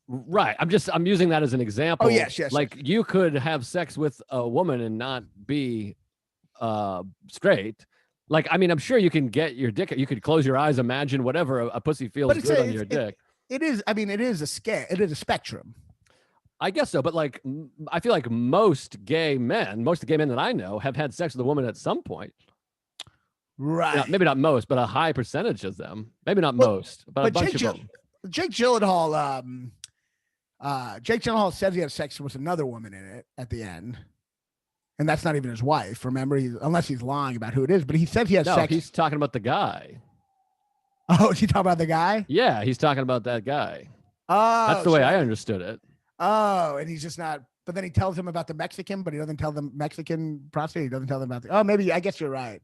Speaker 2: Right. I'm using that as an example.
Speaker 1: Oh, yes.
Speaker 2: Like, you could have sex with a woman and not be straight. Like, I mean, I'm sure you can get your dick. You could close your eyes, imagine whatever a pussy feels good on your dick.
Speaker 1: It is. I mean, it is a scale. It is a spectrum.
Speaker 2: I guess so. But like, I feel like most of the gay men that I know have had sex with a woman at some point.
Speaker 1: Right.
Speaker 2: Now, maybe not most, but a high percentage of them. Maybe not most, but a bunch of them.
Speaker 1: Jake Gyllenhaal says he had sex with another woman in it at the end. And that's not even his wife, remember? Unless he's lying about who it is. But he says he has sex.
Speaker 2: He's talking about the guy.
Speaker 1: Oh, is he talking about the guy?
Speaker 2: Yeah, he's talking about that guy.
Speaker 1: Oh.
Speaker 2: That's the way I understood it.
Speaker 1: Oh, and he's just not. But then he tells him about the Mexican, but he doesn't tell the Mexican prostitute. He doesn't tell them about oh, maybe. I guess you're right.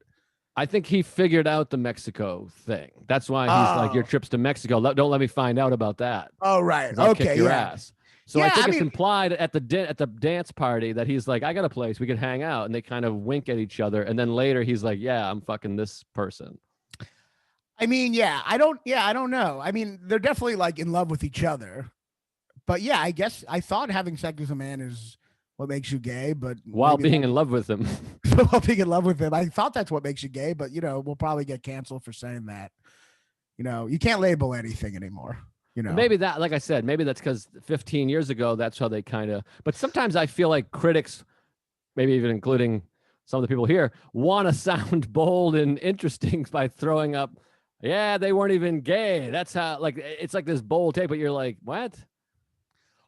Speaker 2: I think he figured out the Mexico thing. That's why he's like, your trips to Mexico. Don't let me find out about that.
Speaker 1: Oh, right.
Speaker 2: I'll
Speaker 1: okay.
Speaker 2: Kick your ass. So I think it's implied at the dance party that he's like, I got a place we could hang out, and they kind of wink at each other, and then later he's like, yeah, I'm fucking this person.
Speaker 1: I mean, I don't know. I mean, they're definitely like in love with each other, but yeah, I guess I thought having sex with a man is what makes you gay, but
Speaker 2: while being in love with him,
Speaker 1: I thought that's what makes you gay, but we'll probably get canceled for saying that. You can't label anything anymore.
Speaker 2: Maybe that, like I said, maybe that's because 15 years ago, that's how they kind of, but sometimes I feel like critics, maybe even including some of the people here, want to sound bold and interesting by throwing up, yeah, they weren't even gay. That's how, like, it's like this bold take, but you're like, what?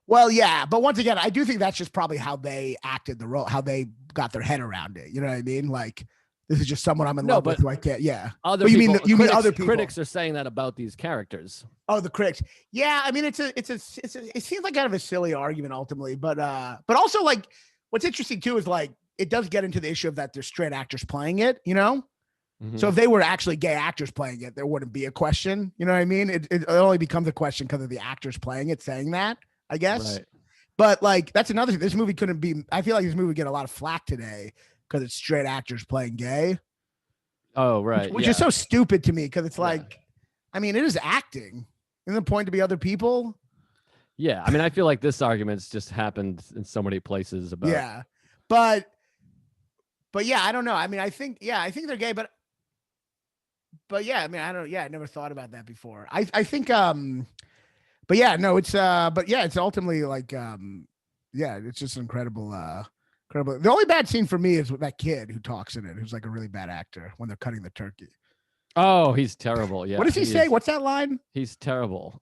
Speaker 1: Well, yeah, but once again, I do think that's just probably how they acted the role, how they got their head around it. You know what I mean? Like, this is just someone I'm in love with who I can't. Yeah.
Speaker 2: You mean other people? Critics are saying that about these characters.
Speaker 1: Oh, the critics. Yeah. I mean, it seems like kind of a silly argument ultimately, but also like what's interesting too is like, it does get into the issue of that there's straight actors playing it, Mm-hmm. So if they were actually gay actors playing it, there wouldn't be a question. You know what I mean? It only becomes a question because of the actors playing it, saying that, I guess. Right. But like, that's another thing. This movie couldn't be, I feel like this movie would get a lot of flack today because it's straight actors playing gay.
Speaker 2: Oh, right.
Speaker 1: Which is so stupid to me because it's like, I mean, it is acting. Isn't the point to be other people?
Speaker 2: Yeah. I mean, I feel like this argument's just happened in so many places about.
Speaker 1: Yeah. But yeah, I don't know. I mean, I think they're gay, but yeah, I mean, I never thought about that before. I think, but yeah, no, it's ultimately like, it's just incredible. The only bad scene for me is with that kid who talks in it, who's like a really bad actor when they're cutting the turkey.
Speaker 2: Oh, he's terrible. Yeah.
Speaker 1: What does he say? What's that line?
Speaker 2: He's terrible.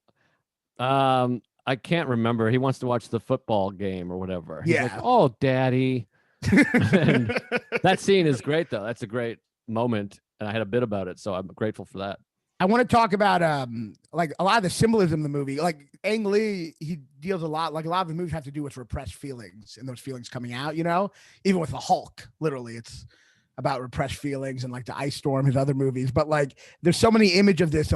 Speaker 2: I can't remember. He wants to watch the football game or whatever. He's like, oh, daddy. And that scene is great though. That's a great moment. And I had a bit about it. So I'm grateful for that.
Speaker 1: I want to talk about like a lot of the symbolism in the movie. Like Ang Lee, he deals a lot, like a lot of the movies have to do with repressed feelings and those feelings coming out, you know, even with the Hulk, literally it's about repressed feelings, and like the Ice Storm, his other movies. But like, there's so many image of this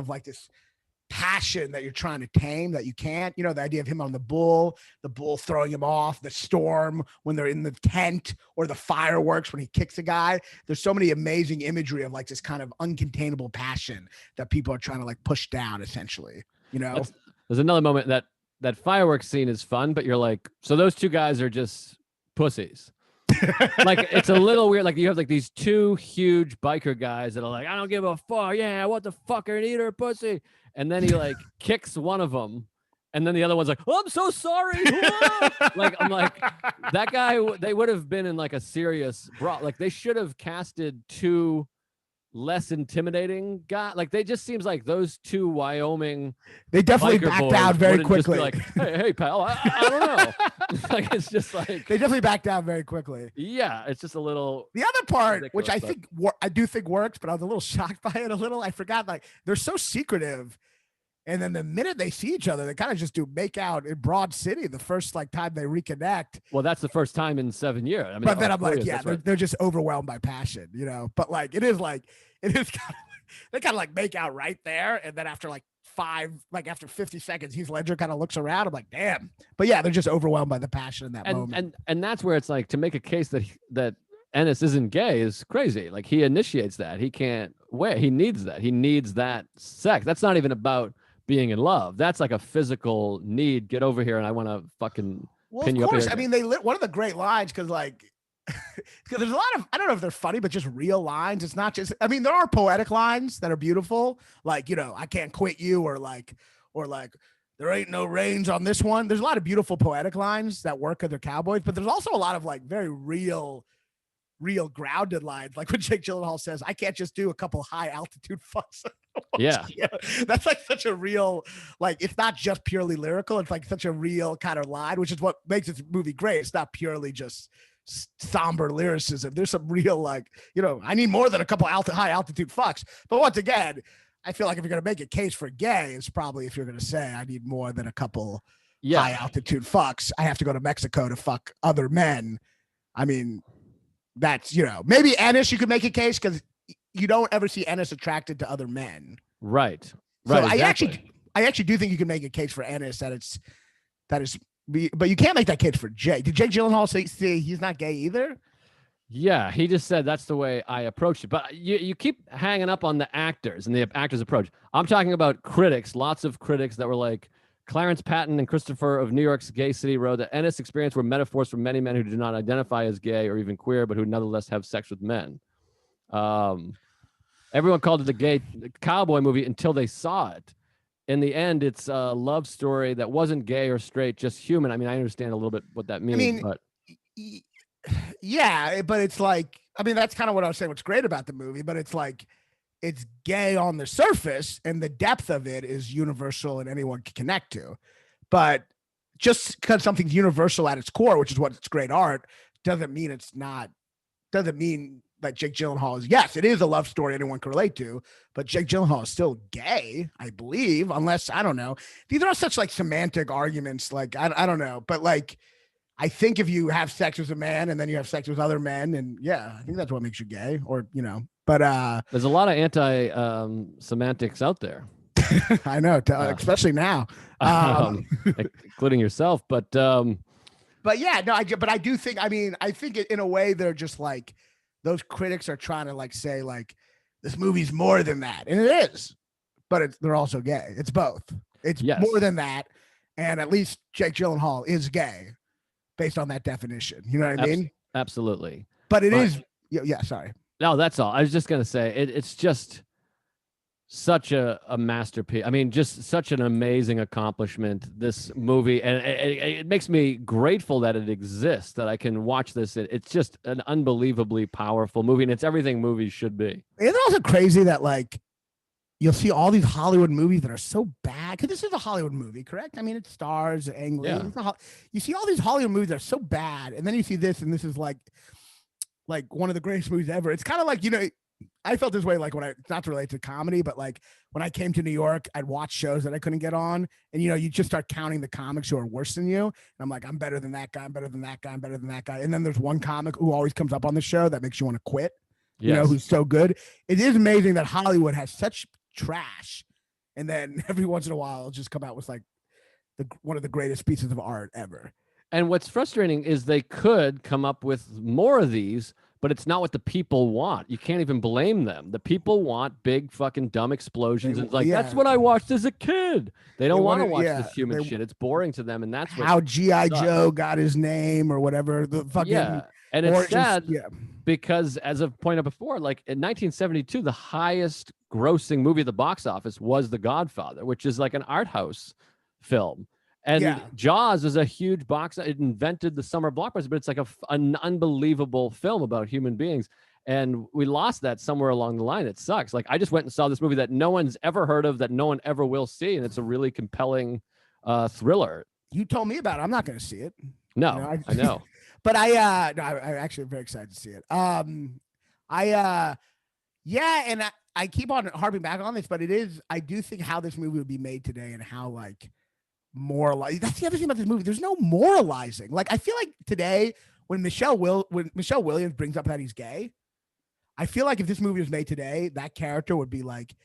Speaker 1: passion that you're trying to tame that you can't, you know, the idea of him on the bull throwing him off, the storm when they're in the tent, or the fireworks when he kicks a guy. There's so many amazing imagery of like this kind of uncontainable passion that people are trying to like push down, essentially, you know.
Speaker 2: There's another moment that fireworks scene is fun, but you're like, so those two guys are just pussies. Like, it's a little weird. Like, you have like these two huge biker guys that are like, I don't give a fuck. Yeah, what the fucker, and eat her pussy. And then he like kicks one of them, and then the other one's like, oh, I'm so sorry. Like, I'm like, that guy, they would have been in like a serious brawl. Like, they should have casted two less intimidating guy. Like, they just seems like those two Wyoming,
Speaker 1: they definitely backed out very quickly.
Speaker 2: Like, hey pal, I don't know. Like, it's just like,
Speaker 1: they definitely backed out very quickly.
Speaker 2: Yeah, it's just a little.
Speaker 1: The other part, which I do think works, but I was a little shocked by it a little. I forgot, like, they're so secretive, and then the minute they see each other, they kind of just do make out in Broad City the first like time they reconnect.
Speaker 2: Well, that's the first time in 7 years. I mean,
Speaker 1: but then I'm like, yeah, they're just overwhelmed by passion, you know. But like, it is kind of, they kind of like make out right there, and then after after 50 seconds, Heath Ledger kind of looks around. I'm like, damn. But yeah, they're just overwhelmed by the passion in that moment.
Speaker 2: And that's where it's like, to make a case that Ennis isn't gay is crazy. Like, he initiates that. He can't wait. He needs that. He needs that sex. That's not even about being in love. That's like a physical need. Get over here, and I want to fucking pin you up here.
Speaker 1: I mean, one of the great lines, because like, because there's a lot of, I don't know if they're funny, but just real lines. It's not just, I mean, there are poetic lines that are beautiful, like, you know, I can't quit you, or like there ain't no range on this one. There's a lot of beautiful poetic lines that work because they're cowboys, but there's also a lot of like very real grounded lines, like when Jake Gyllenhaal says, I can't just do a couple high altitude fucks.
Speaker 2: Yeah.
Speaker 1: That's like such a real, like, it's not just purely lyrical. It's like such a real kind of line, which is what makes this movie great. It's not purely just somber lyricism. There's some real, like, you know, I need more than a couple high altitude fucks. But once again, I feel like if you're going to make a case for gay, it's probably, if you're going to say I need more than a couple high altitude fucks, I have to go to Mexico to fuck other men. I mean, that's, you know, maybe Ennis, you could make a case because you don't ever see Ennis attracted to other men. Right. So exactly. I actually do think you can make a case for Ennis that is, but you can't make that case for Jake. Did Jake Gyllenhaal say he's not gay either?
Speaker 2: Yeah, he just said that's the way I approached it. But you keep hanging up on the actors and the actors' approach. I'm talking about critics, lots of critics that were like, Clarence Patton and Christopher of New York's Gay City wrote that Ennis' experience were metaphors for many men who do not identify as gay or even queer, but who nonetheless have sex with men. Everyone called it the cowboy movie until they saw it. In the end, it's a love story that wasn't gay or straight, just human. I mean, I understand a little bit what that means. But
Speaker 1: yeah, but it's like, I mean, that's kind of what I was saying. What's great about the movie, but it's like, it's gay on the surface, and the depth of it is universal and anyone can connect to. But just because something's universal at its core, which is what it's great art, doesn't mean that Jake Gyllenhaal is, yes, it is a love story anyone can relate to, but Jake Gyllenhaal is still gay, I believe, unless, I don't know. These are such like semantic arguments. Like, I don't know, but like, I think if you have sex with a man and then you have sex with other men, and yeah, I think that's what makes you gay, or, you know, but
Speaker 2: there's a lot of anti semantics out there.
Speaker 1: I know, especially now,
Speaker 2: including yourself, but
Speaker 1: yeah, no, but I do think, I mean, I think in a way they're just like, those critics are trying to like say like, this movie's more than that, and it is, but they're also gay. It's both. It's more than that, and at least Jake Gyllenhaal is gay, based on that definition. You know what I mean?
Speaker 2: Absolutely.
Speaker 1: But it is. Yeah. Sorry.
Speaker 2: No, that's all. I was just gonna say it's just such a masterpiece. I mean, just such an amazing accomplishment, this movie, and it makes me grateful that it exists, that I can watch this. It's just an unbelievably powerful movie, and it's everything movies should be.
Speaker 1: It's also crazy that like you'll see all these Hollywood movies that are so bad, because this is a Hollywood movie, correct? I mean, it stars Ang Lee. Yeah. You see all these Hollywood movies that are so bad, and then you see this, and this is like one of the greatest movies ever. It's kind of like, you know, I felt this way like when not to relate to comedy, but like when I came to New York, I'd watch shows that I couldn't get on, and you just start counting the comics who are worse than you. And I'm like, I'm better than that guy, I'm better than that guy, I'm better than that guy. And then there's one comic who always comes up on the show that makes you want to quit.
Speaker 2: Yes.
Speaker 1: Who's so good. It is amazing that Hollywood has such trash, and then every once in a while, it'll just come out with like one of the greatest pieces of art ever.
Speaker 2: And what's frustrating is they could come up with more of these, but it's not what the people want. You can't even blame them. The people want big fucking dumb explosions. And it's like, that's what I watched as a kid. They don't want to watch this human shit. It's boring to them. And that's
Speaker 1: how G.I. Joe got his name or whatever. The fucking
Speaker 2: and it's sad because, as I've pointed out before, like in 1972, the highest grossing movie at the box office was The Godfather, which is like an art house film. And Jaws is a huge box. It invented the summer blockbuster, but it's like an unbelievable film about human beings. And we lost that somewhere along the line. It sucks. Like, I just went and saw this movie that no one's ever heard of, that no one ever will see. And it's a really compelling thriller.
Speaker 1: You told me about it. I'm not going to see it.
Speaker 2: No, I know.
Speaker 1: But I'm actually very excited to see it. And I keep on harping back on this, but I do think how this movie would be made today and how like moralizing. That's the other thing about this movie. There's no moralizing. Like, I feel like today when Michelle Williams brings up that he's gay, I feel like if this movie was made today, that character would be like,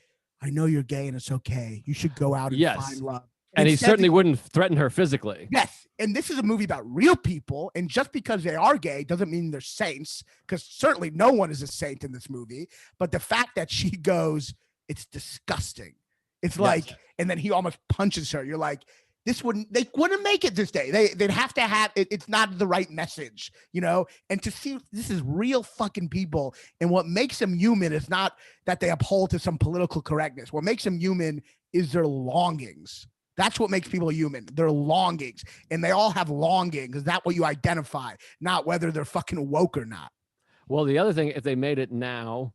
Speaker 1: I know you're gay and it's okay. You should go out and find love.
Speaker 2: And he certainly wouldn't threaten her physically.
Speaker 1: Yes. And this is a movie about real people. And just because they are gay doesn't mean they're saints, because certainly no one is a saint in this movie. But the fact that she goes, it's disgusting. It's like, and then he almost punches her. You're like, they wouldn't make it this day. They'd have to have it. It's not the right message, and to see this is real fucking people. And what makes them human is not that they uphold to some political correctness. What makes them human is their longings. That's what makes people human. Their longings. And they all have longings. Is that what you identify? Not whether they're fucking woke or not.
Speaker 2: Well, the other thing, if they made it now,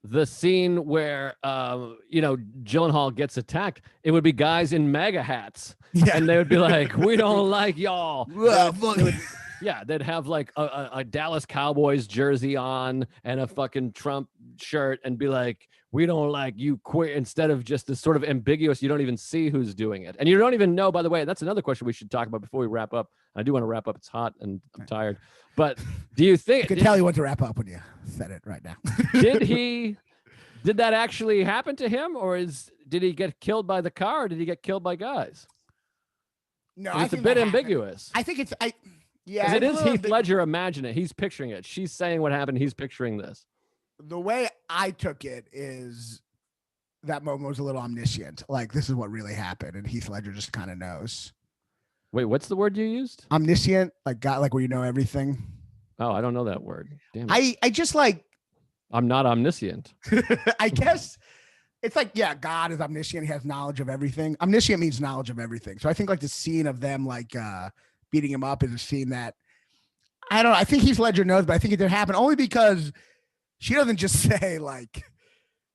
Speaker 2: the scene where, Gyllenhaal gets attacked, it would be guys in MAGA hats. Yeah. And they would be like, we don't like y'all. They'd have like a Dallas Cowboys jersey on and a fucking Trump shirt and be like, we don't like you, queer, instead of just this sort of ambiguous, you don't even see who's doing it. And you don't even know, by the way, that's another question we should talk about before we wrap up. I do want to wrap up. It's hot and I'm tired. But do you think...
Speaker 1: I can tell you when to wrap up when you said it right now.
Speaker 2: Did that actually happen to him? Or did he get killed by the car or did he get killed by guys?
Speaker 1: No,
Speaker 2: it's a bit ambiguous.
Speaker 1: I think it's...
Speaker 2: it is Heath Ledger. Imagine it. He's picturing it. She's saying what happened. He's picturing this.
Speaker 1: The way I took it is that moment was a little omniscient. Like, this is what really happened. And Heath Ledger just kind of knows.
Speaker 2: Wait, what's the word you used?
Speaker 1: Omniscient, like God, like where you know everything.
Speaker 2: Oh, I don't know that word. Damn it.
Speaker 1: I just like...
Speaker 2: I'm not omniscient.
Speaker 1: I guess it's like, God is omniscient. He has knowledge of everything. Omniscient means knowledge of everything. So I think like the scene of them like beating him up is a scene that I don't know. I think Heath Ledger knows, but I think it did happen only because she doesn't just say like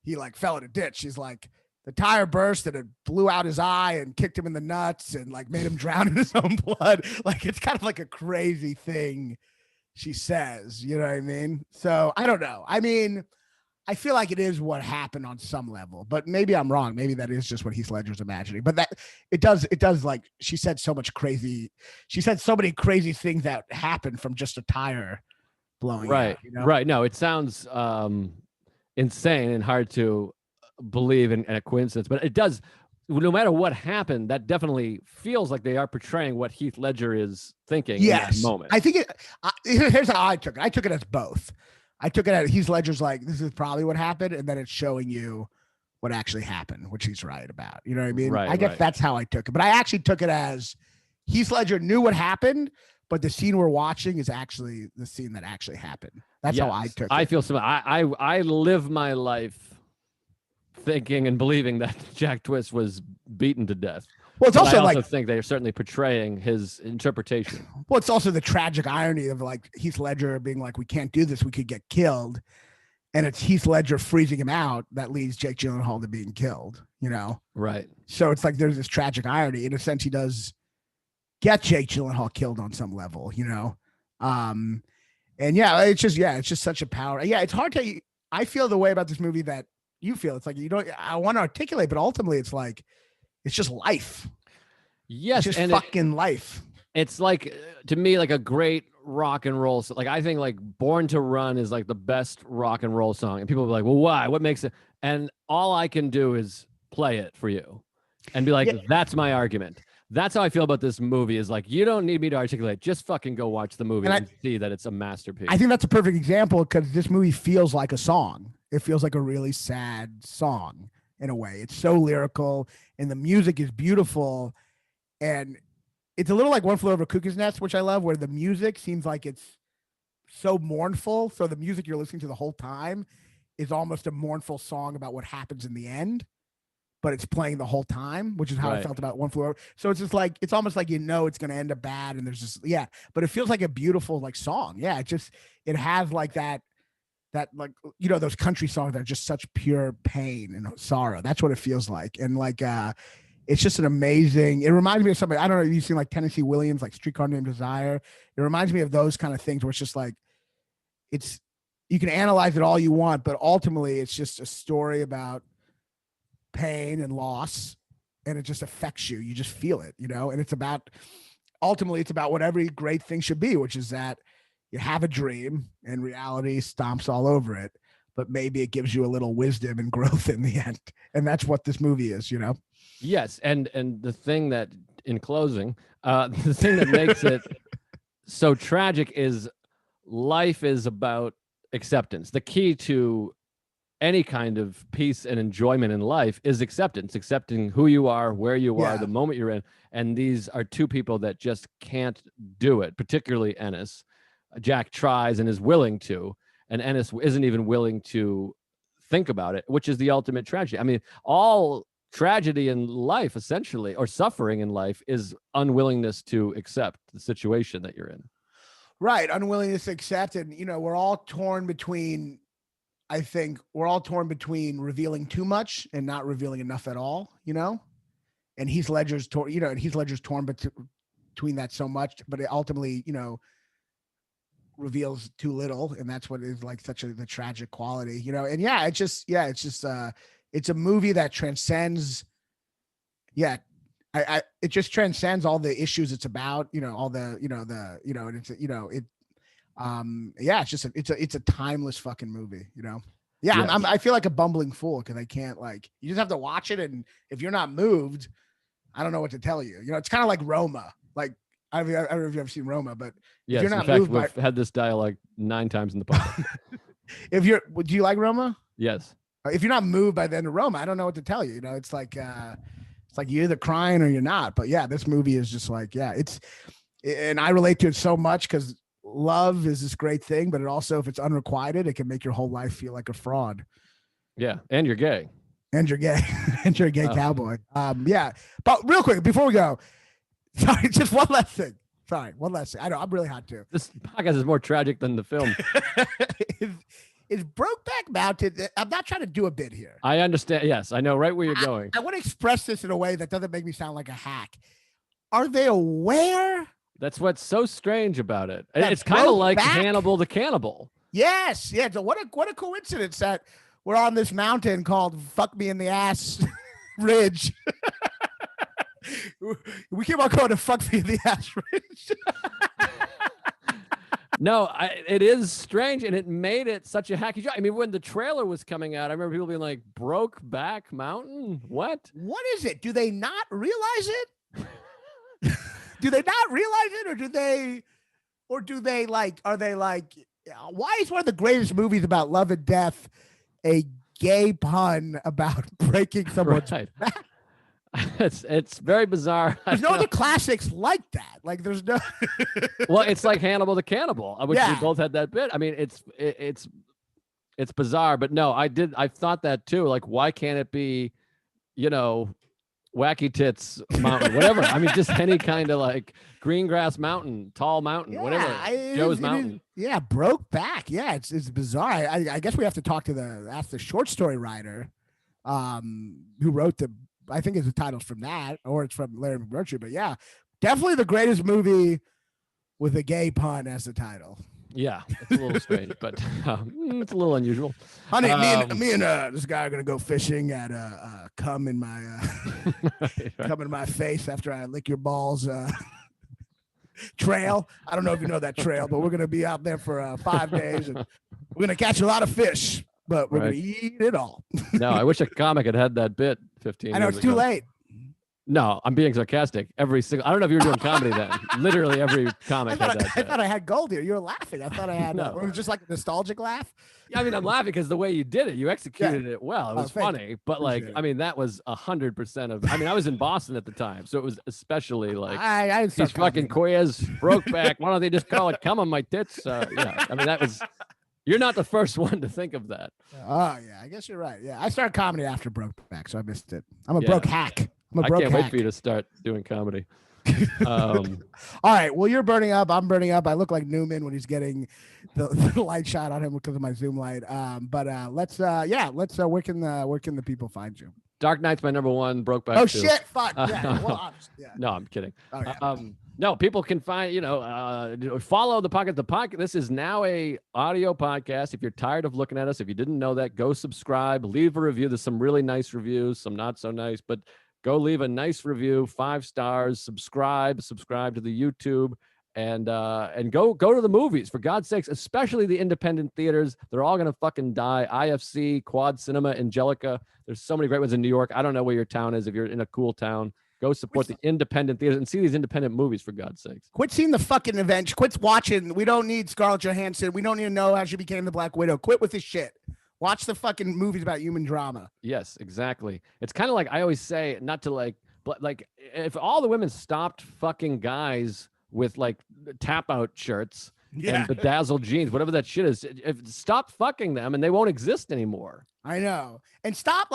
Speaker 1: he like fell in a ditch. She's like, the tire burst and it blew out his eye and kicked him in the nuts and like made him drown in his own blood. Like, it's kind of like a crazy thing she says, you know what I mean? So I don't know. I mean, I feel like it is what happened on some level, but maybe I'm wrong. Maybe that is just what Heath Ledger's imagining, but that it does like, she said so many crazy things that happened from just a tire blowing
Speaker 2: right
Speaker 1: out,
Speaker 2: Right. No, it sounds insane and hard to believe in a coincidence, but it does. No matter what happened, that definitely feels like they are portraying what Heath Ledger is thinking in that moment.
Speaker 1: I think here's how I took it. I took it as both. I took it as Heath Ledger's like, this is probably what happened, and then it's showing you what actually happened, which he's right about. You know what I mean?
Speaker 2: Right,
Speaker 1: I guess that's how I took it. But I actually took it as Heath Ledger knew what happened, but the scene we're watching is actually the scene that actually happened. That's how I took it.
Speaker 2: I feel similar. I live my life thinking and believing that Jack Twist was beaten to death.
Speaker 1: Well, it's
Speaker 2: but
Speaker 1: also
Speaker 2: I also think they're certainly portraying his interpretation.
Speaker 1: Well, it's also the tragic irony of like Heath Ledger being like, we can't do this, we could get killed. And it's Heath Ledger freezing him out that leads Jake Gyllenhaal to being killed, Right. So it's like there's this tragic irony. In a sense, he does get Jake Gyllenhaal killed on some level, And it's just such a power. Yeah, it's hard to I feel the way about this movie that you feel. It's like I want to articulate, but ultimately it's like it's just life.
Speaker 2: Yes,
Speaker 1: it's just fucking life.
Speaker 2: It's like, to me, like a great rock and roll. Like, I think like Born to Run is like the best rock and roll song. And people will be like, well, why? What makes it? And all I can do is play it for you and be like, that's my argument. That's how I feel about this movie, is like, you don't need me to articulate. Just fucking go watch the movie and see that it's a masterpiece.
Speaker 1: I think that's a perfect example, because this movie feels like a song. It feels like a really sad song in a way. It's so lyrical and the music is beautiful. And it's a little like One Flew Over Cuckoo's Nest, which I love, where the music seems like it's so mournful. So the music you're listening to the whole time is almost a mournful song about what happens in the end, but it's playing the whole time, which is how I felt about One Flew Over. So it's just like, it's almost like, it's going to end up bad. And there's just, but it feels like a beautiful like song. Yeah. It has like that like, those country songs that are just such pure pain and sorrow. That's what it feels like. And like, it's just an amazing, it reminds me of somebody, I don't know if you've seen like Tennessee Williams, like Streetcar Named Desire. It reminds me of those kind of things where it's just like, you can analyze it all you want, but ultimately it's just a story about pain and loss, and it just affects you. You just feel it, and ultimately it's about what every great thing should be, which is that you have a dream and reality stomps all over it, but maybe it gives you a little wisdom and growth in the end. And that's what this movie is, Yes.
Speaker 2: And the thing that, in closing, the thing that makes it so tragic is life is about acceptance. The key to any kind of peace and enjoyment in life is acceptance, accepting who you are, where you are, the moment you're in. And these are two people that just can't do it, particularly Ennis. Jack tries and is willing to, and Ennis isn't even willing to think about it, which is the ultimate tragedy. I mean, all tragedy in life, essentially, or suffering in life, is unwillingness to accept the situation that you're in.
Speaker 1: Right. Unwillingness to accept. And, we're all torn between, I think we're all torn between revealing too much and not revealing enough at all, and Heath Ledger's torn, and Heath Ledger's torn between that so much, but it ultimately, reveals too little. And that's what is like the tragic quality, and it's a movie that transcends. It just transcends all the issues it's about, all the, and it's a timeless fucking movie, I feel like a bumbling fool because I can't, like, you just have to watch it. And if you're not moved, I don't know what to tell you. It's kind of like Roma. Like, I don't know if you've ever seen Roma, but
Speaker 2: yes,
Speaker 1: if you're not
Speaker 2: in fact,
Speaker 1: moved
Speaker 2: we've had this dialogue 9 times in the podcast.
Speaker 1: Do you like Roma?
Speaker 2: Yes.
Speaker 1: If you're not moved by the end of Roma, I don't know what to tell you. It's like you're either crying or you're not. But yeah, this movie is just like, and I relate to it so much because love is this great thing, but it also, if it's unrequited, it can make your whole life feel like a fraud.
Speaker 2: Yeah, and you're gay.
Speaker 1: And you're gay. And you're a gay cowboy. But real quick before we go, sorry, just one last thing. I know I'm really hot too.
Speaker 2: This podcast is more tragic than the film.
Speaker 1: Is Brokeback Mountain? I'm not trying to do a bit here.
Speaker 2: I understand. Yes, I know right where you're going.
Speaker 1: I want to express this in a way that doesn't make me sound like a hack. Are they aware?
Speaker 2: That's what's so strange about it. It's kind of like Hannibal the Cannibal.
Speaker 1: Yes. Yeah. So what a coincidence that we're on this mountain called Fuck Me in the Ass Ridge. We keep on going to Fuck Me in the Ass Ridge.
Speaker 2: No, it is strange, and it made it such a hacky job. I mean, when the trailer was coming out, I remember people being like, Brokeback Mountain? What?
Speaker 1: What is it? Do they not realize it? Do they not realize it? Or do they like, are they like, why is one of the greatest movies about love and death a gay pun about breaking someone's back?
Speaker 2: It's very bizarre.
Speaker 1: There's no other classics like that. Like there's no.
Speaker 2: Well, it's like Hannibal the Cannibal, which we both had that bit. I mean, it's bizarre, but no, I thought that too. Like, why can't it be, Wacky Tits Mountain, whatever? I mean, just any kind of like Green Grass Mountain, Tall Mountain, whatever. Joe's Mountain.
Speaker 1: Brokeback. Yeah, it's bizarre. I guess we have to ask the short story writer, who wrote I think the title's from that, or it's from Larry McMurtry. But yeah, definitely the greatest movie with a gay pun as the title.
Speaker 2: Yeah, it's a little strange, but it's a little unusual.
Speaker 1: Honey, me and this guy are gonna go fishing at come in my
Speaker 2: Right.
Speaker 1: come in my face after I lick your balls. Trail. I don't know if you know that trail, but we're gonna be out there for 5 days, and we're gonna catch a lot of fish, but we're
Speaker 2: Right.
Speaker 1: gonna eat it all.
Speaker 2: No, I wish a comic had that bit 15
Speaker 1: I know
Speaker 2: years
Speaker 1: it's too
Speaker 2: ago.
Speaker 1: late.
Speaker 2: No, I'm being sarcastic. I don't know if you were doing comedy then. Literally every comic had that
Speaker 1: I
Speaker 2: bit.
Speaker 1: thought I had gold here. You were laughing. I thought I had.
Speaker 2: No.
Speaker 1: Or it was just like a nostalgic laugh.
Speaker 2: Yeah, I mean, I'm laughing because the way you did it, you executed it well. It was
Speaker 1: thank
Speaker 2: funny, but like,
Speaker 1: Appreciate it.
Speaker 2: I mean, that was 100% of. I mean, I was in Boston at the time, so it was especially like
Speaker 1: I
Speaker 2: these fucking queers, Brokeback. Why don't they just call it "Come on my tits"? Yeah, I mean, that was. You're not the first one to think of that.
Speaker 1: Oh yeah, I guess you're right. Yeah, I started comedy after Brokeback, so I missed it. I'm a broke hack. I'm a
Speaker 2: I
Speaker 1: broke
Speaker 2: can't
Speaker 1: hack.
Speaker 2: wait for you to start doing comedy.
Speaker 1: All right. Well, you're burning up. I'm burning up. I look like Newman when he's getting the light shot on him because of my Zoom light. But let's where can the people find you?
Speaker 2: Dark Knight's my number one. Brokeback.
Speaker 1: Oh
Speaker 2: 2.
Speaker 1: shit! Fuck. Yeah. Well, yeah.
Speaker 2: No, I'm kidding.
Speaker 1: Oh, yeah.
Speaker 2: No, people can find, follow the podcast. The podcast. This is now a audio podcast. If you're tired of looking at us, if you didn't know that, go subscribe, leave a review. There's some really nice reviews, some not so nice, but go leave a nice review, 5 stars, subscribe to the YouTube, and go to the movies, for God's sakes, especially the independent theaters. They're all gonna fucking die. IFC, Quad Cinema, Angelica. There's so many great ones in New York. I don't know where your town is. If you're in a cool town, go support the independent theaters and see these independent movies, for God's sakes.
Speaker 1: Quit seeing the fucking event. Quit watching. We don't need Scarlett Johansson. We don't even know how she became the Black Widow. Quit with this shit. Watch the fucking movies about human drama.
Speaker 2: Yes, exactly. It's kind of like, I always say, not to like if all the women stopped fucking guys with like tap out shirts and bedazzled jeans, whatever that shit is, stop fucking them and they won't exist anymore.
Speaker 1: I know. And stop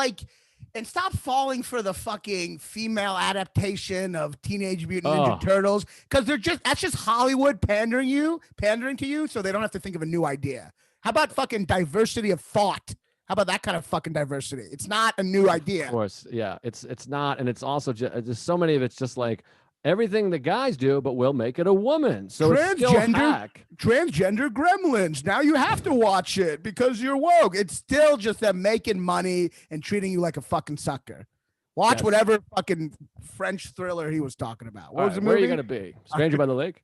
Speaker 1: falling for the fucking female adaptation of Teenage Mutant Ninja Turtles, because that's just Hollywood pandering to you so they don't have to think of a new idea. How about fucking diversity of thought? How about that kind of fucking diversity? It's not a new idea.
Speaker 2: Of course, yeah. It's not, and it's also just so many of it's just like everything the guys do, but we'll make it a woman. So transgender
Speaker 1: gremlins. Now you have to watch it because you're woke. It's still just them making money and treating you like a fucking sucker. Watch whatever fucking French thriller he was talking about. What was the movie?
Speaker 2: Where are you gonna be? Stranger by the Lake?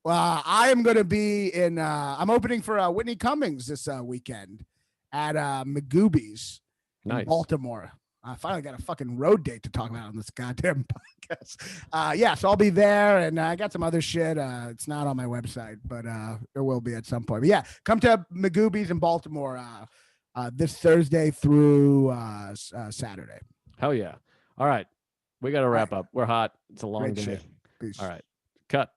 Speaker 1: I am gonna be in. I'm opening for Whitney Cummings this weekend at Magoobies in Baltimore. I finally got a fucking road date to talk about on this goddamn podcast. So I'll be there, and I got some other shit. It's not on my website, but it will be at some point. But yeah, come to Magoobies in Baltimore this Thursday through Saturday.
Speaker 2: Hell yeah! All right, we got to wrap up. We're hot. It's a long day.
Speaker 1: Peace.
Speaker 2: All right, cut.